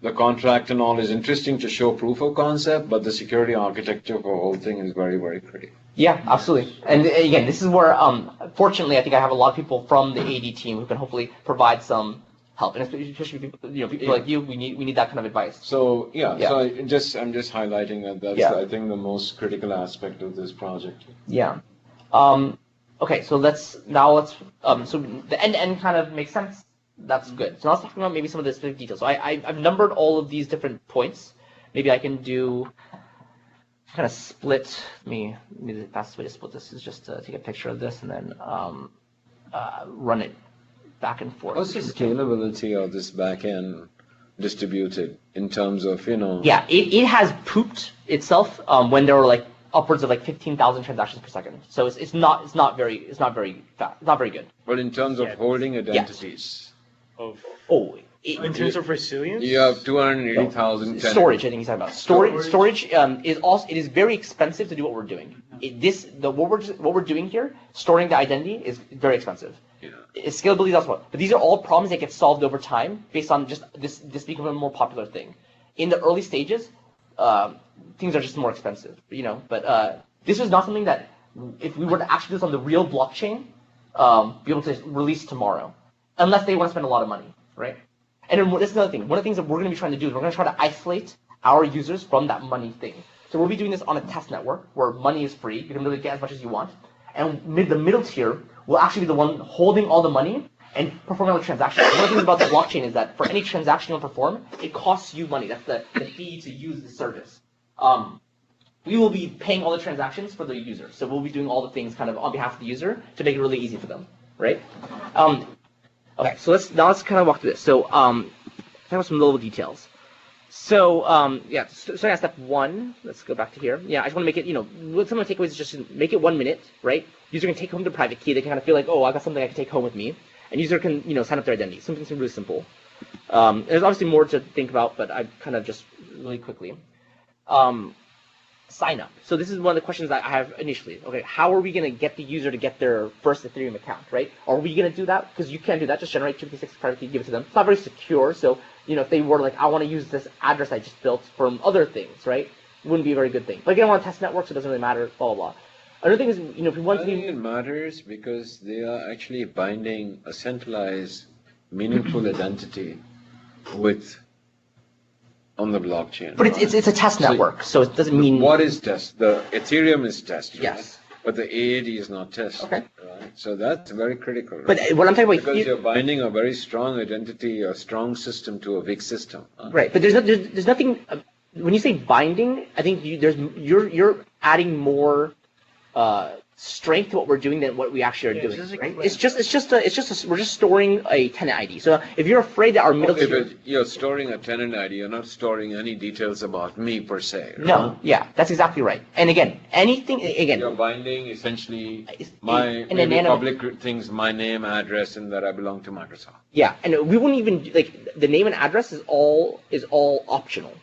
the contract and all is interesting to show proof of concept, but the security architecture for the whole thing is very, very critical. Yeah, absolutely. And again, this is where, fortunately, I think I have a lot of people from the AD team who can hopefully provide some help, and especially people, people like you. We need that kind of advice. So so I'm just highlighting that that's Yeah. I think the most critical aspect of this project. Yeah. Okay, so let's so the end-to-end kind of makes sense. That's good. So now let's talk about maybe some of the specific details. So I've numbered all of these different points. Maybe I can do kind of split. Maybe the fastest way to split this is just to take a picture of this and then run it back and forth. What's the scalability of this backend distributed in terms of Yeah, it has pooped itself when there were like upwards of like 15,000 transactions per second. So it's not very fast, not very good. But in terms of Yeah. holding identities, In terms of resilience? you have 280,000 tenants. Storage, I think he's talking about. Storage is very expensive to do what we're doing. What we're doing here, storing the identity, is very expensive. Yeah. Scalability is also one. But these are all problems that get solved over time based on just this becoming a more popular thing. In the early stages, things are just more expensive, But this is not something that, if we were to actually do this on the real blockchain, be able to release tomorrow, unless they want to spend a lot of money, right? And then this is another thing. One of the things that we're going to be trying to do is we're going to try to isolate our users from that money thing. So we'll be doing this on a test network where money is free. You can really get as much as you want. And the middle tier will actually be the one holding all the money and performing all the transactions. One of the things about the blockchain is that for any transaction you perform, it costs you money. That's the fee to use the service. We will be paying all the transactions for the user. So we'll be doing all the things kind of on behalf of the user to make it really easy for them, right? Okay, so let's kind of walk through this. So talk about some little details. So starting at step 1, let's go back to here. Yeah, I just want to make it, some of the takeaways is just make it 1 minute, right? User can take home their private key. They can kind of feel like, oh, I got something I can take home with me. And user can, sign up their identity. Something really simple. There's obviously more to think about, but I kind of just really quickly. Sign up. So this is one of the questions that I have initially. Okay, how are we going to get the user to get their first Ethereum account, right? Are we going to do that? Because you can't do that. Just generate 256 private key, give it to them. It's not very secure. So, if they were like, I want to use this address I just built from other things, right? It wouldn't be a very good thing. But again, I want to test networks, so it doesn't really matter, blah, blah, blah. Another thing is, if we want I to think it matters because they are actually binding a centralized, meaningful identity on the blockchain. But it's a test network, so it doesn't mean... What is test? The Ethereum is test, right? Yes. But the AAD is not test. Okay. Right? So that's very critical. Right? But what I'm talking about... Because you're binding a very strong identity, a strong system to a weak system. Huh? Right, but there's nothing... when you say binding, I think you're adding more strength to what we're doing than what we actually are doing. Right? We're just storing a tenant ID. So if you're afraid that our middle tier... But you're storing a tenant ID, you're not storing any details about me per se. Right? No, yeah, that's exactly right. And again, You're binding essentially public things, my name, address, and that I belong to Microsoft. Yeah, and we wouldn't even the name and address is all optional.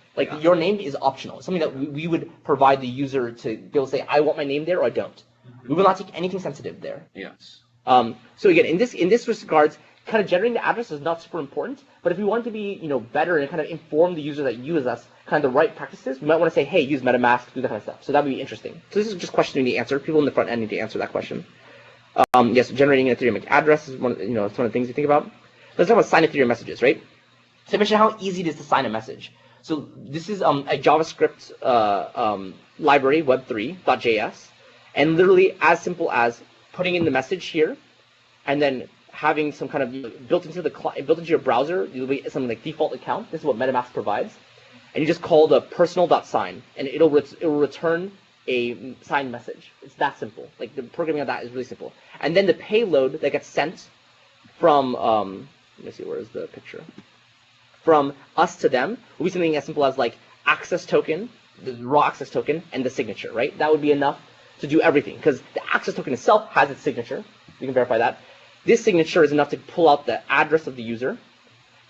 Your name is optional. It's something that we would provide the user to be able to say, I want my name there or I don't. We will not take anything sensitive there. Yes. So again, in this regards, kind of generating the address is not super important. But if we want to be better and kind of inform the user that use us kind of the right practices, we might want to say, hey, use MetaMask, do that kind of stuff. So that would be interesting. So this is just questioning the answer. People in the front end need to answer that question. Yes, generating an Ethereum address is one of the things you think about. Let's talk about sign Ethereum messages, right? So I mentioned how easy it is to sign a message. So this is a JavaScript library, web3.js, and literally as simple as putting in the message here, and then having some kind of built into your browser, there'll be something like default account. This is what MetaMask provides, and you just call the personal.sign, and it'll return a signed message. It's that simple. The programming of that is really simple. And then the payload that gets sent from, let me see, where is the picture? From us to them would be something as simple as like access token, the raw access token, and the signature, right? That would be enough to do everything, because the access token itself has its signature. You can verify that. This signature is enough to pull out the address of the user,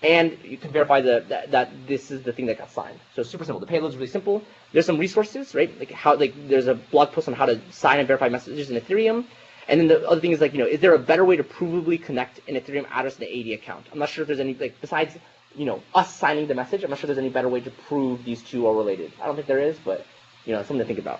and you can verify that this is the thing that got signed. So it's super simple. The payload is really simple. There's some resources, right? Like there's a blog post on how to sign and verify messages in Ethereum. And then the other thing is like, is there a better way to provably connect an Ethereum address to the AD account? I'm not sure if there's any, like, besides, us signing the message, I'm not sure there's any better way to prove these two are related. I don't think there is, but, it's something to think about.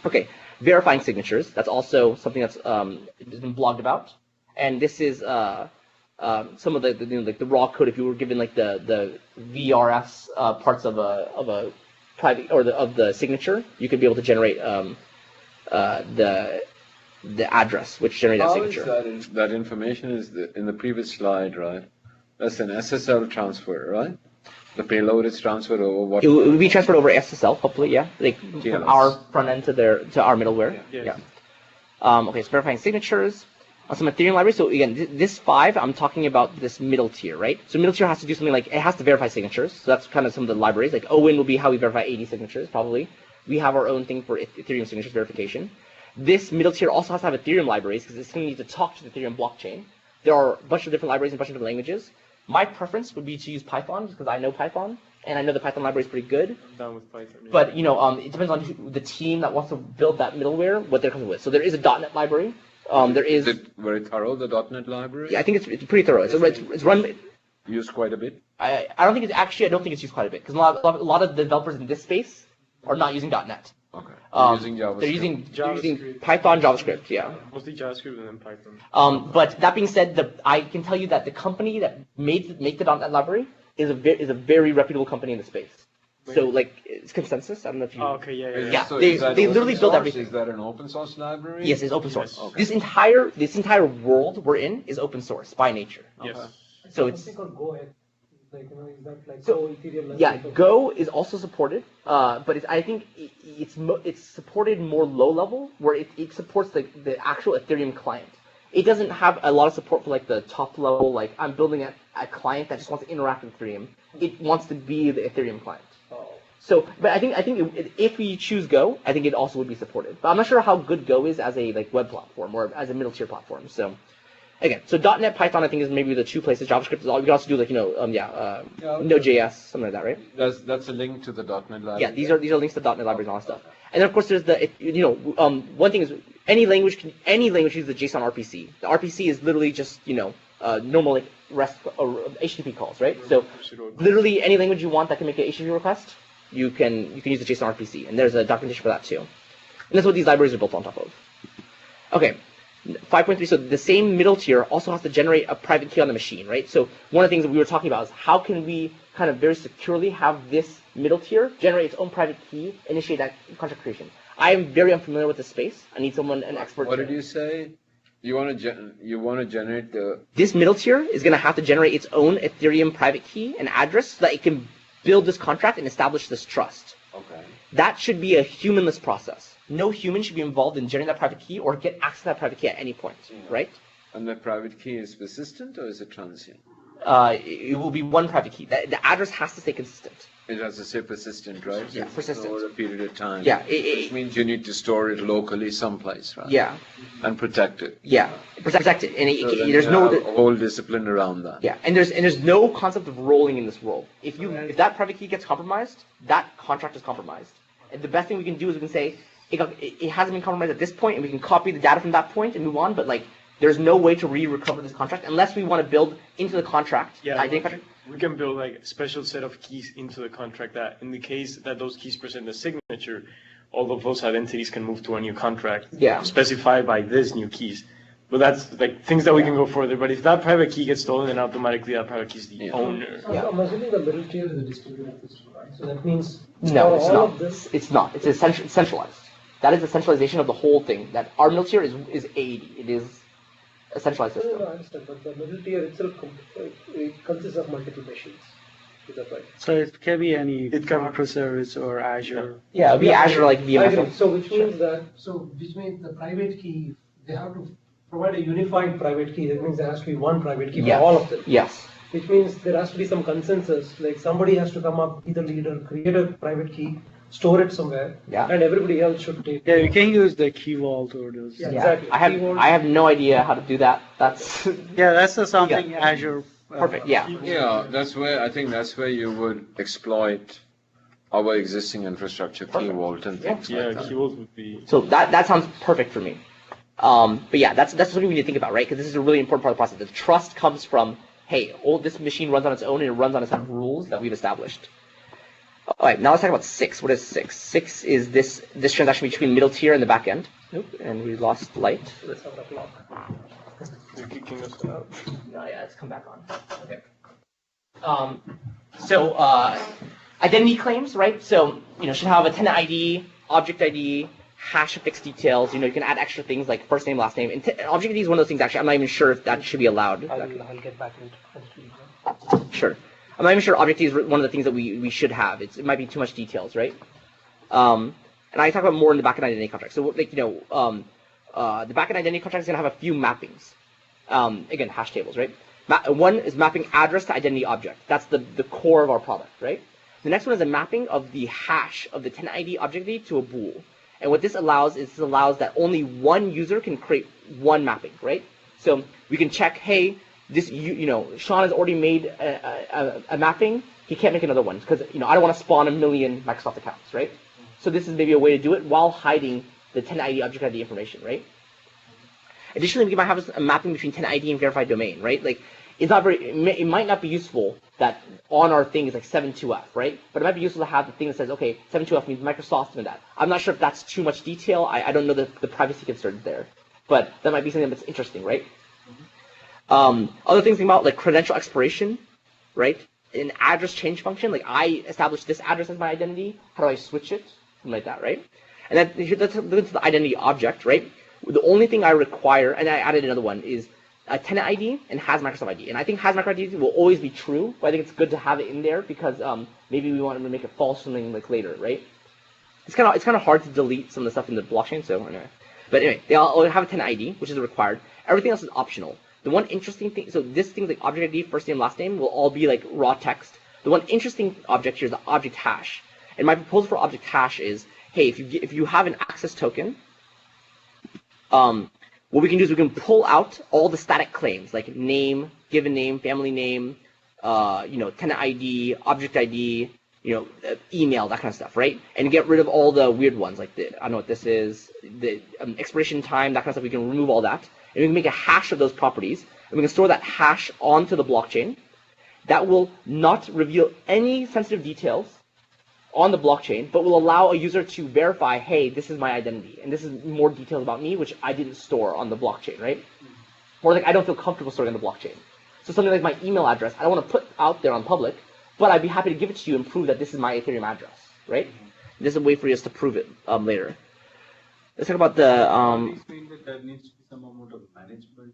Okay, verifying signatures. That's also something that's been blogged about. And this is some of the raw code. If you were given like the VRS parts of a private or of the signature, you could be able to generate the address which generates that signature. That information is in the previous slide, right? That's an SSL transfer, right? The payload is transferred over what? It would be transferred over SSL, hopefully, yeah. Like from our front end to our middleware. Yeah. Okay, so verifying signatures on some Ethereum library. So again, this 5, I'm talking about this middle tier, right? So middle tier has to do something like, it has to verify signatures. So that's kind of some of the libraries. Like Owen will be how we verify 80 signatures, probably. We have our own thing for Ethereum signatures verification. This middle tier also has to have Ethereum libraries because it's going to need to talk to the Ethereum blockchain. There are a bunch of different libraries and a bunch of different languages. My preference would be to use Python because I know Python, and I know the Python library is pretty good. I'm down with Python. Yeah. But it depends on the team that wants to build that middleware, what they're coming with. So there is a .NET library. There is. Is it very thorough, the .NET library? Yeah, I think it's pretty thorough. It's run. Used quite a bit. I don't think it's used quite a bit because a lot of the developers in this space are not using .NET. Okay. They're using JavaScript. They're using Python, JavaScript, yeah. Mostly JavaScript and then Python. But that being said, I can tell you that the company that made the .NET library is a very reputable company in the space. So like it's Consensus. I don't know if you. Oh, okay, yeah. Yeah, So they is that literally open build source? everything. Is that an open source library? Yes, it's open source. Yes. Okay. This entire world we're in is open source by nature. Yes. So it's something called Go ahead. Like, is that like So, Ethereum? yeah, Go is also supported, but I think it's supported more low level, where it supports the actual Ethereum client. It doesn't have a lot of support for like the top level, like I'm building a client that just wants to interact with Ethereum. It wants to be the Ethereum client. Oh. So, but I think if we choose Go, I think it also would be supported. But I'm not sure how good Go is as a like web platform or as a middle tier platform. So. Again, so .NET, Python, I think is maybe the two places. JavaScript is all. You can also do like Node.js, something like that, right? That's a link to the .NET library. Yeah, these are links to .NET libraries and all that stuff. And then of course there's one thing is any language uses the JSON RPC. The RPC is literally just normal like REST or HTTP calls, right? So literally any language you want that can make an HTTP request, you can use the JSON RPC, and there's a documentation for that too. And that's what these libraries are built on top of. Okay. 5.3, so the same middle tier also has to generate a private key on the machine, right? So one of the things that we were talking about is how can we kind of very securely have this middle tier generate its own private key, initiate that contract creation. I am very unfamiliar with this space. I need an expert. What did you say? You want to generate the... This middle tier is going to have to generate its own Ethereum private key and address so that it can build this contract and establish this trust. Okay. That should be a humanless process. No human should be involved in generating that private key or get access to that private key at any point, right? And the private key is persistent or is it transient? It will be one private key. The address has to stay consistent. It has to say persistent, right? Yeah, persistent. Over a period of time. Yeah. Which means you need to store it locally someplace, right? Yeah. And protect it. Yeah. Protect it. And So then there's you no... have a whole discipline around that. Yeah, and there's no concept of rolling in this world. If that private key gets compromised, that contract is compromised. And the best thing we can do is we can say, it hasn't been compromised at this point, and we can copy the data from that point and move on, but like, there's no way to recover this contract unless we want to build into the contract. Yeah, Contract. we can build like a special set of keys into the contract that in the case that those keys present the signature, all of those identities can move to a new contract specified by these new keys. But that's like things that we can go further. But if that private key gets stolen, then automatically that private key is the owner. So I'm assuming the middle tier is a distributed system, right? So that means No, it's all not. of this. It's not. It's centralized. That is the centralization of the whole thing. That our middle tier is AD. It is a centralized system. No, I understand, but the middle tier itself it consists of multiple machines. Is that right? So it can be any It can- microservice or Azure. Yeah, it'll be Azure like I VMS. agree. So which means the private key, they have to provide a unified private key. That means there has to be one private key Yes. for all of them. Yes. Which means there has to be some consensus. Like somebody has to come up, be the leader, create a private key, store it somewhere, Yeah. and everybody else should take. Yeah, you can use the key vault or those. Yeah. Yeah. Exactly. I have no idea how to do that. That's Yeah, that's the something Azure. perfect. Yeah. Yeah, that's where, I think that's where you would exploit our existing infrastructure, key vault and things Yeah, like that. keywords would be. So that sounds perfect for me. But yeah, that's something we need to think about, right? Because this is a really important part of the process. The trust comes from, hey, this machine runs on its own and it runs on a set of rules that we've established. All right, now let's talk about 6. What is 6? 6 is this transaction between middle tier and the back end. Nope, and we lost light. Let's have a clock. You're kicking us out. No, yeah, let's come back on. Okay. Identity claims, right? So, should have a tenant ID, object ID, hash of fixed details. You can add extra things like first name, last name. And object ID is one of those things, actually, I'm not even sure if that should be allowed. I'll get back into Sure. I'm not even sure object ID is one of the things that we should have. It might be too much details, right? And I talk about more in the backend identity contract. So, the backend identity contract is going to have a few mappings. Again, hash tables, right? One is mapping address to identity object. That's the core of our product, right? The next one is a mapping of the hash of the tenant ID object ID to a bool. And what this allows is that only one user can create one mapping, right? So we can check, hey, Sean has already made a mapping. He can't make another one because I don't want to spawn 1 million Microsoft accounts, right? So this is maybe a way to do it while hiding the tenant ID object ID information, right? Additionally, we might have a mapping between tenant ID and verified domain, right? Like it might not be useful that on our thing is like 72F, right? But it might be useful to have the thing that says, okay, 72F means Microsoft and that. I'm not sure if that's too much detail. I don't know the privacy concerns there, but that might be something that's interesting, right? Other things about like credential expiration, right? An address change function, like I established this address as my identity. How do I switch it? Something like that, right? And that's the identity object, right? The only thing I require, and I added another one, is a tenant ID and has Microsoft ID. And I think has Microsoft ID will always be true, but I think it's good to have it in there because maybe we want to make it false something like later, right? It's kind of hard to delete some of the stuff in the blockchain, so anyway. But anyway, they all have a tenant ID, which is required. Everything else is optional. The one interesting thing, so this thing like object ID, first name, last name will all be like raw text. The one interesting object here is the object hash. And my proposal for object hash is, hey, if you have an access token, what we can do is we can pull out all the static claims like name, given name, family name, tenant ID, object ID, email, that kind of stuff, right? And get rid of all the weird ones like I don't know what this is, the expiration time, that kind of stuff. We can remove all that, and we can make a hash of those properties, and we can store that hash onto the blockchain. That will not reveal any sensitive details on the blockchain, but will allow a user to verify, hey, this is my identity, and this is more details about me, which I didn't store on the blockchain, right? Or like I don't feel comfortable storing on the blockchain. So something like my email address, I don't want to put out there on public, but I'd be happy to give it to you and prove that this is my Ethereum address, right? There's a way for us to prove it later. Let's talk about the. These mean that there needs to be some amount of management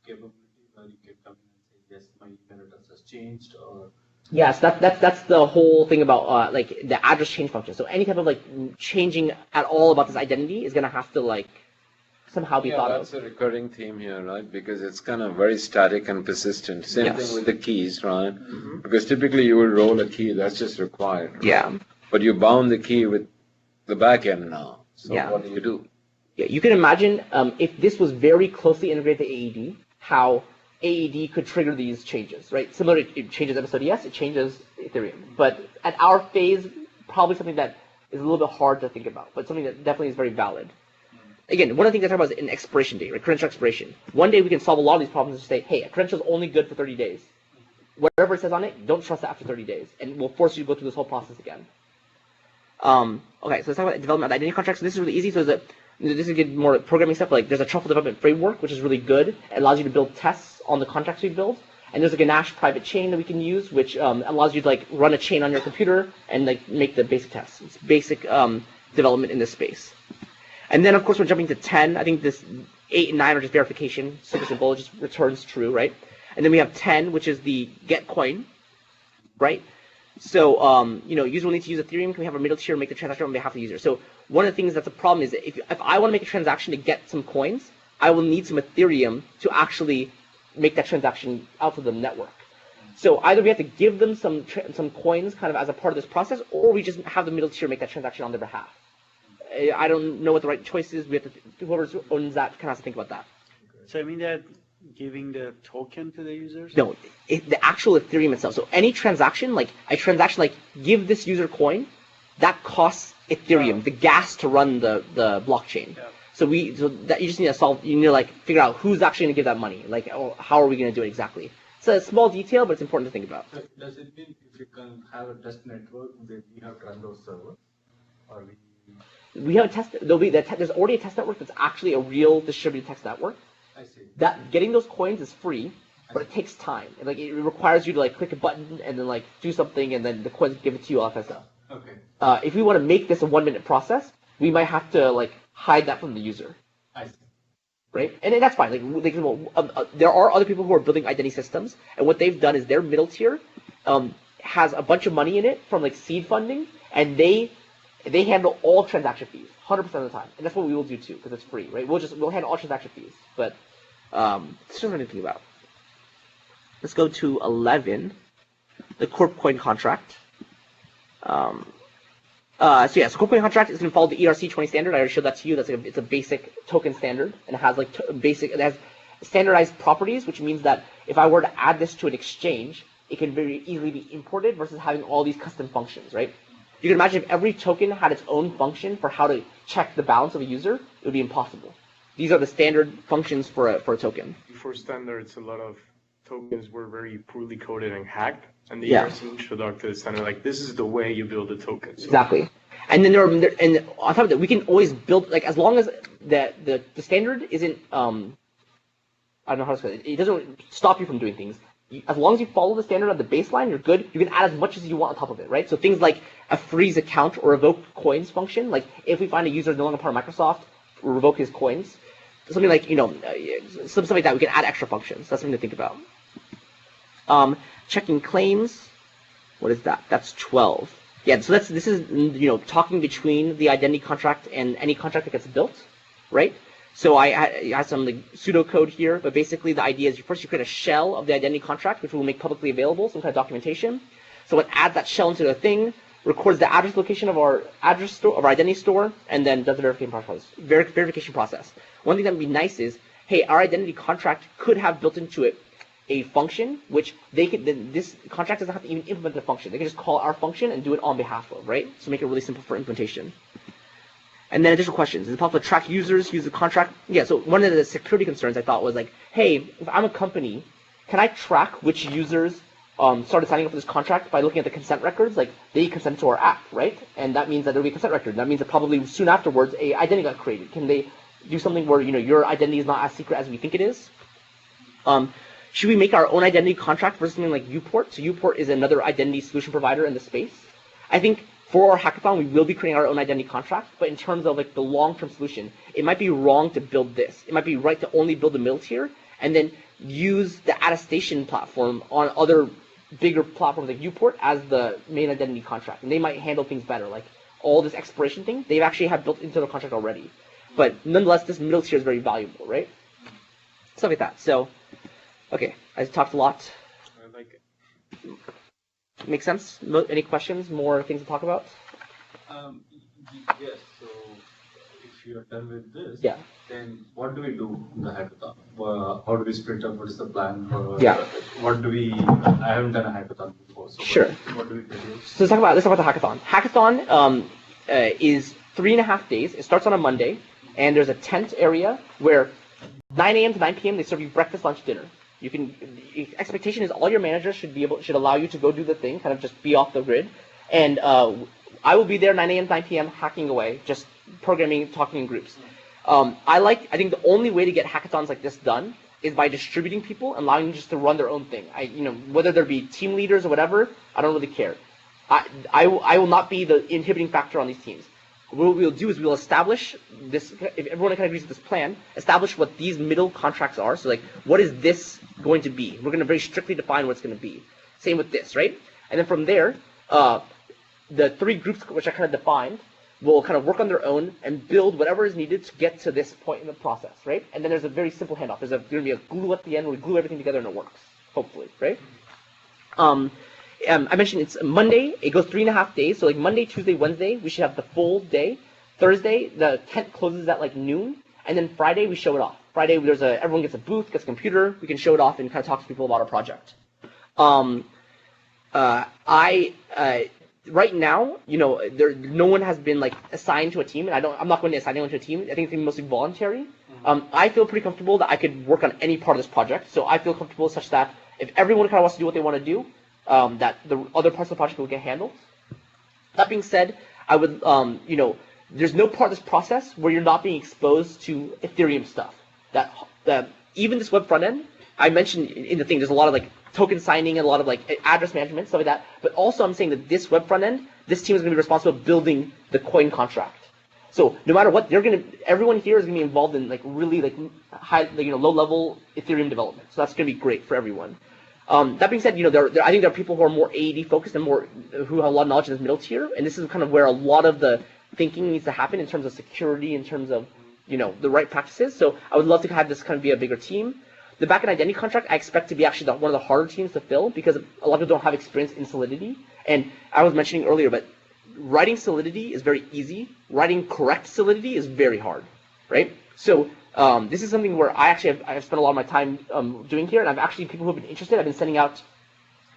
capability where you can come in and say, yes, my email address has changed, or. Yes, that's the whole thing about like the address change function. So any type of like changing at all about this identity is gonna have to like somehow be thought of. That's a recurring theme here, right? Because it's kind of very static and persistent. Same thing with the keys, right? Mm-hmm. Because typically you will roll a key, that's just required. Right? Yeah. But you bound the key with the back end now. So what do? Yeah, you can imagine if this was very closely integrated to AED, how AED could trigger these changes, right? Similar, it changes MSODS, it changes Ethereum. But at our phase, probably something that is a little bit hard to think about, but something that definitely is very valid. Again, one of the things I talk about is an expiration date, right? Credential expiration. One day we can solve a lot of these problems and say, hey, a credential is only good for 30 days. Whatever it says on it, don't trust it after 30 days. And we'll force you to go through this whole process again. Okay, so let's talk about development of identity contracts. So this is really easy. So this is good more programming stuff. Like there's a truffle development framework, which is really good. It allows you to build tests on the contracts we build. And there's a Ganache private chain that we can use, which allows you to like run a chain on your computer and like make the basic tests. It's basic development in this space. And then of course we're jumping to 10. I think this 8 and 9 are just verification, super simple. It just returns true, right? And then we have 10, which is the get coin, right? So user will need to use Ethereum. Can we have a middle tier make the transaction on behalf of the user? So one of the things that's a problem is that if I want to make a transaction to get some coins, I will need some Ethereum to actually make that transaction out to the network. So either we have to give them some coins kind of as a part of this process, or we just have the middle tier make that transaction on their behalf. I don't know what the right choice is. We have to, whoever owns that kind of has to think about that. So I mean that giving the token to the users? No, the actual Ethereum itself. So any transaction, like a transaction like give this user coin, that costs Ethereum, the gas to run the blockchain. Yeah. So that you just need to solve. You need to like figure out who's actually going to give that money. Like, how are we going to do it exactly? It's a small detail, but it's important to think about. Does it mean if you can have a test network, then we have to run those servers, or we have a test. There's already a test network that's actually a real distributed test network. I see. That getting those coins is free, but it takes time. Like it requires you to like click a button and then like do something, and then the coins give it to you all that stuff. Okay. If we want to make this a 1-minute process, we might have to like hide that from the user. I see. Right, and that's fine. There are other people who are building identity systems, and what they've done is their middle tier has a bunch of money in it from like seed funding, and they handle all transaction fees 100% of the time, and that's what we will do too because it's free, right? We'll handle all transaction fees, but it's just anything about. Let's go to 11, the corp coin contract. So corp coin contract is going to follow the ERC20 standard. I already showed that to you. It's a basic token standard, and it has like it has standardized properties, which means that if I were to add this to an exchange, it can very easily be imported versus having all these custom functions, right? You can imagine if every token had its own function for how to check the balance of a user, it would be impossible. These are the standard functions for a token. Before standards, a lot of tokens were very poorly coded and hacked, and the Yeah. ERC introduced the standard like this is the way you build a token. So Exactly. And then and on top of that, we can always build, like, as long as the standard isn't I don't know how to say it. It doesn't stop you from doing things. As long as you follow the standard at the baseline, you're good. You can add as much as you want on top of it, right? So things like a freeze account or revoke coins function, like if we find a user no longer part of Microsoft, we'll revoke his coins. Something like, stuff like that, we can add extra functions. That's something to think about. Checking claims. What is that? That's 12. Yeah, so this is talking between the identity contract and any contract that gets built, right? So I have some like pseudocode here, but basically the idea is first you create a shell of the identity contract, which we'll make publicly available, some kind of documentation. So it adds that shell into the thing, records the address location of our address store, of our identity store, and then does the verification process. One thing that would be nice is, hey, our identity contract could have built into it a function, which this contract doesn't have to even implement the function. They can just call our function and do it on behalf of, right? So make it really simple for implementation. And then additional questions. Is it possible to track users, use the contract? Yeah, so one of the security concerns I thought was like, hey, if I'm a company, can I track which users started signing up for this contract by looking at the consent records? Like, they consent to our app, right? And that means that there'll be a consent record. That means that probably soon afterwards, a identity got created. Can they do something where, your identity is not as secret as we think it is? Should we make our own identity contract for something like Uport? So Uport is another identity solution provider in the space. I think for our hackathon, we will be creating our own identity contract, but in terms of like the long-term solution, it might be wrong to build this. It might be right to only build the middle tier and then use the attestation platform on other bigger platforms like Uport as the main identity contract. And they might handle things better. Like all this expiration thing, they've actually have built into the contract already. But nonetheless, this middle tier is very valuable, right? Stuff like that. So, okay, I talked a lot. I like it. Make sense? Any questions? More things to talk about? Yes. So if you are done with this, Yeah. then what do we do in the hackathon? How do we split up? What is the plan? Yeah. What do we? I haven't done a hackathon before. So Sure. What do we produce? So let's talk about the hackathon. Hackathon is 3.5 days. It starts on a Monday, and there's a tent area where 9 a.m. to 9 p.m. they serve you breakfast, lunch, dinner. The expectation is all your managers should allow you to go do the thing, kind of just be off the grid. And I will be there 9 a.m. to 9 p.m. hacking away, just programming, talking in groups. I think the only way to get hackathons like this done is by distributing people and allowing them just to run their own thing. Whether there be team leaders or whatever, I don't really care. I will not be the inhibiting factor on these teams. What we'll do is we'll establish this, if everyone kind of agrees with this plan, establish what these middle contracts are. So like, what is this going to be? We're going to very strictly define what it's going to be. Same with this, right? And then from there, the 3 groups which I kind of defined, will kind of work on their own and build whatever is needed to get to this point in the process, right? And then there's a very simple handoff. There's going to be a glue at the end where we glue everything together and it works, hopefully, right? I mentioned it's Monday. It goes 3.5 days. So like Monday, Tuesday, Wednesday, we should have the full day. Thursday, the tent closes at like noon. And then Friday, we show it off. Friday, everyone gets a booth, gets a computer. We can show it off and kind of talk to people about our project. Right now, no one has been like assigned to a team, and I'm not going to assign anyone to a team. I think it's going to be mostly voluntary. I feel pretty comfortable that I could work on any part of this project. So I feel comfortable such that if everyone kind of wants to do what they want to do, that the other parts of the project will get handled. That being said, I would, there's no part of this process where you're not being exposed to Ethereum stuff. That even this web front end, I mentioned in the thing, there's a lot of like token signing and a lot of like address management, stuff like that. But also I'm saying that this web front end, this team is going to be responsible for building the coin contract. So no matter what, everyone here is going to be involved in like really like high, low level Ethereum development. So that's going to be great for everyone. That being said, I think there are people who are more AED focused and who have a lot of knowledge in this middle tier, and this is kind of where a lot of the thinking needs to happen in terms of security, in terms of the right practices. So I would love to have this kind of be a bigger team. The backend identity contract I expect to be actually one of the harder teams to fill because a lot of people don't have experience in Solidity. And I was mentioning earlier, but writing Solidity is very easy. Writing correct Solidity is very hard, right? So this is something where I've spent a lot of my time doing here, and I've actually, people who have been interested, I've been sending out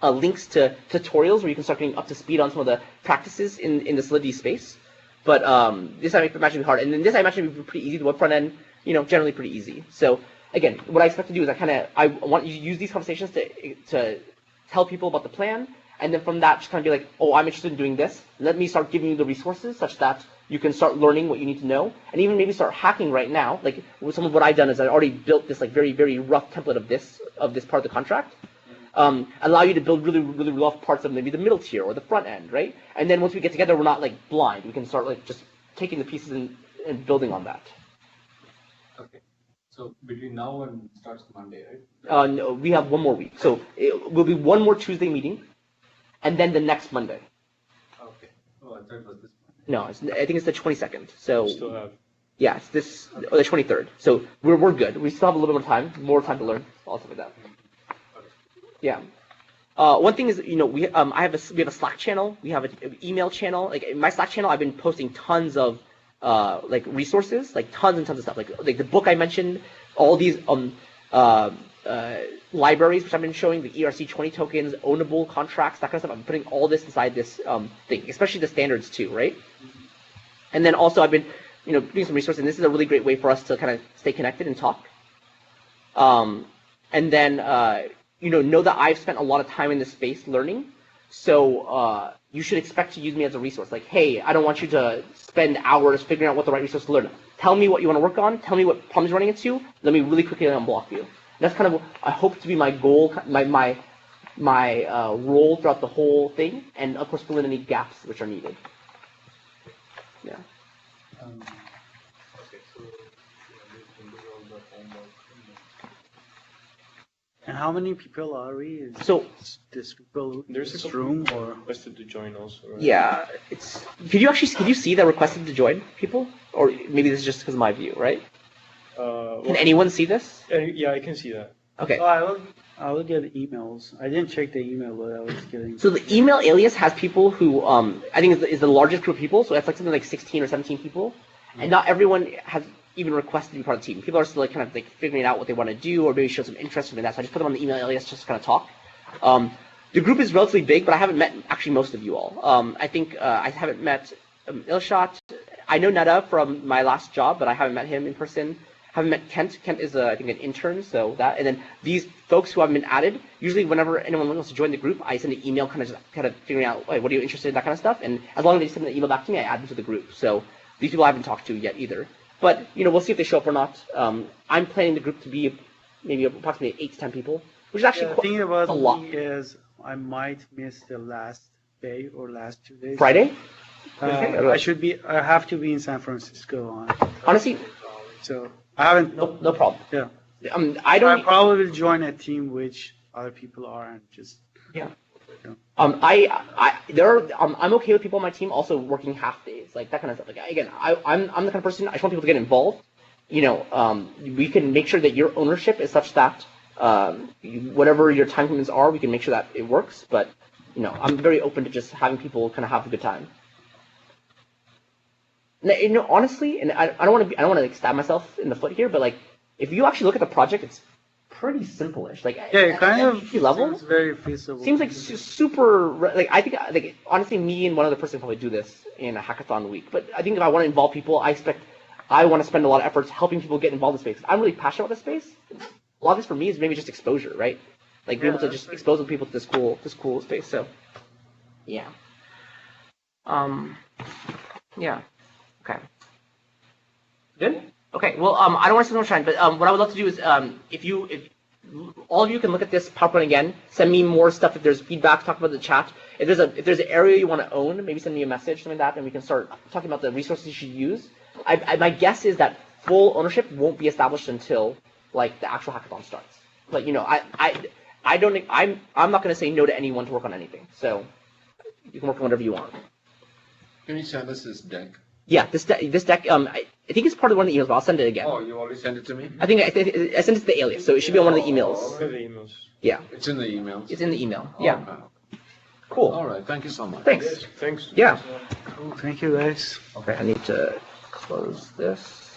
links to tutorials where you can start getting up to speed on some of the practices in the Solidity space. But this I imagine be hard, and then this I imagine be pretty easy. The web front end, generally pretty easy. So again, what I expect to do is I want you to use these conversations to tell people about the plan, and then from that just kind of be like, oh, I'm interested in doing this. Let me start giving you the resources such that you can start learning what you need to know, and even maybe start hacking right now. Like some of what I've done is I already built this like very, very rough template of this part of the contract. Allow you to build really, really rough parts of maybe the middle tier or the front end, right? And then once we get together, we're not like blind. We can start like just taking the pieces and building on that. Okay. So between now and starts Monday, right? No, we have one more week. So it will be one more Tuesday meeting, and then the next Monday. Okay. Oh, I thought it was this Monday. No, I think it's the 22nd. So Still have. yeah, it's this the 23rd. So we're good. We still have a little bit more time to learn, all stuff like that. Yeah. One thing is, we have a Slack channel. We have an email channel. Like in my Slack channel, I've been posting tons of like resources, like tons and tons of stuff. Like the book I mentioned, all these libraries which I've been showing, the ERC20 tokens, ownable contracts, that kind of stuff. I'm putting all this inside this thing, especially the standards too, right? And then also I've been doing some resources, and this is a really great way for us to kind of stay connected and talk. And then know that I've spent a lot of time in this space learning, so you should expect to use me as a resource. Like, hey, I don't want you to spend hours figuring out what the right resource to learn. Tell me what you want to work on. Tell me what problems you're running into. Let me really quickly unblock you. And that's kind of what I hope to be my goal, my role throughout the whole thing, and of course fill in any gaps which are needed. Yeah. Okay, so we can do all the homework. And how many people are we? Is So this people in There's a this couple room people or? requested to join also. Right? yeah, could you see that requested to join people, or maybe this is just because of my view, right? Can anyone see this? Yeah, I can see that. Okay. Oh, I will get emails. I didn't check the email, but I was getting. So the email alias has people who I think is the largest group of people. So it's like something like 16 or 17 people, and not everyone has even requested to be part of the team. People are still like kind of like figuring out what they want to do, or maybe show some interest in that. So I just put them on the email alias just to kind of talk. The group is relatively big, but I haven't met actually most of you all. I think I haven't met Ilshat. I know Nada from my last job, but I haven't met him in person. Haven't met Kent. Kent is, I think, an intern, so that. And then these folks who have been added, usually whenever anyone wants to join the group, I send an email kind of figuring out, hey, what are you interested in, that kind of stuff. And as long as they send an email back to me, I add them to the group. So these people I haven't talked to yet either. But, we'll see if they show up or not. I'm planning the group to be maybe approximately 8 to 10 people, which is actually The thing about a lot. me is I might miss the last day or last 2 days. Friday? I have to be in San Francisco on. Honestly, So I haven't. no problem. Yeah. I don't. I probably will join a team which other people are and just. Yeah. I'm okay with people on my team also working half days, like that kind of stuff. Like again, I'm the kind of person I just want people to get involved. We can make sure that your ownership is such that whatever your time commitments are, we can make sure that it works. But I'm very open to just having people kind of have a good time. Now, honestly, and I don't want to like stab myself in the foot here, but like if you actually look at the project, it's pretty simple-ish. Like it kind of level, seems very feasible. Seems like super. Like I think, like honestly, me and one other person probably do this in a hackathon week. But I think if I want to involve people, I want to spend a lot of efforts helping people get involved in space. I'm really passionate about this space. A lot of this for me is maybe just exposure, right? Like being able to just expose people to this cool space. So, yeah. Yeah. Okay. Good. Okay. Well, I don't want to spend much time, but what I would love to do is, if all of you can look at this PowerPoint again, send me more stuff if there's feedback, talk about the chat. If there's an area you want to own, maybe send me a message, something like that, and we can start talking about the resources you should use. My guess is that full ownership won't be established until like the actual hackathon starts. But I don't think I'm not going to say no to anyone to work on anything. So you can work on whatever you want. Can you send us this deck? Yeah, this deck. I think it's part of one of the emails, but I'll send it again. Oh, you already sent it to me? I think I sent it to the alias, so it should be on one of the emails. Yeah. It's in the emails. It's in the email. Yeah. Okay. Cool. All right. Thank you so much. Thanks. Thanks. Yeah. Cool. Thank you, guys. Okay, I need to close this.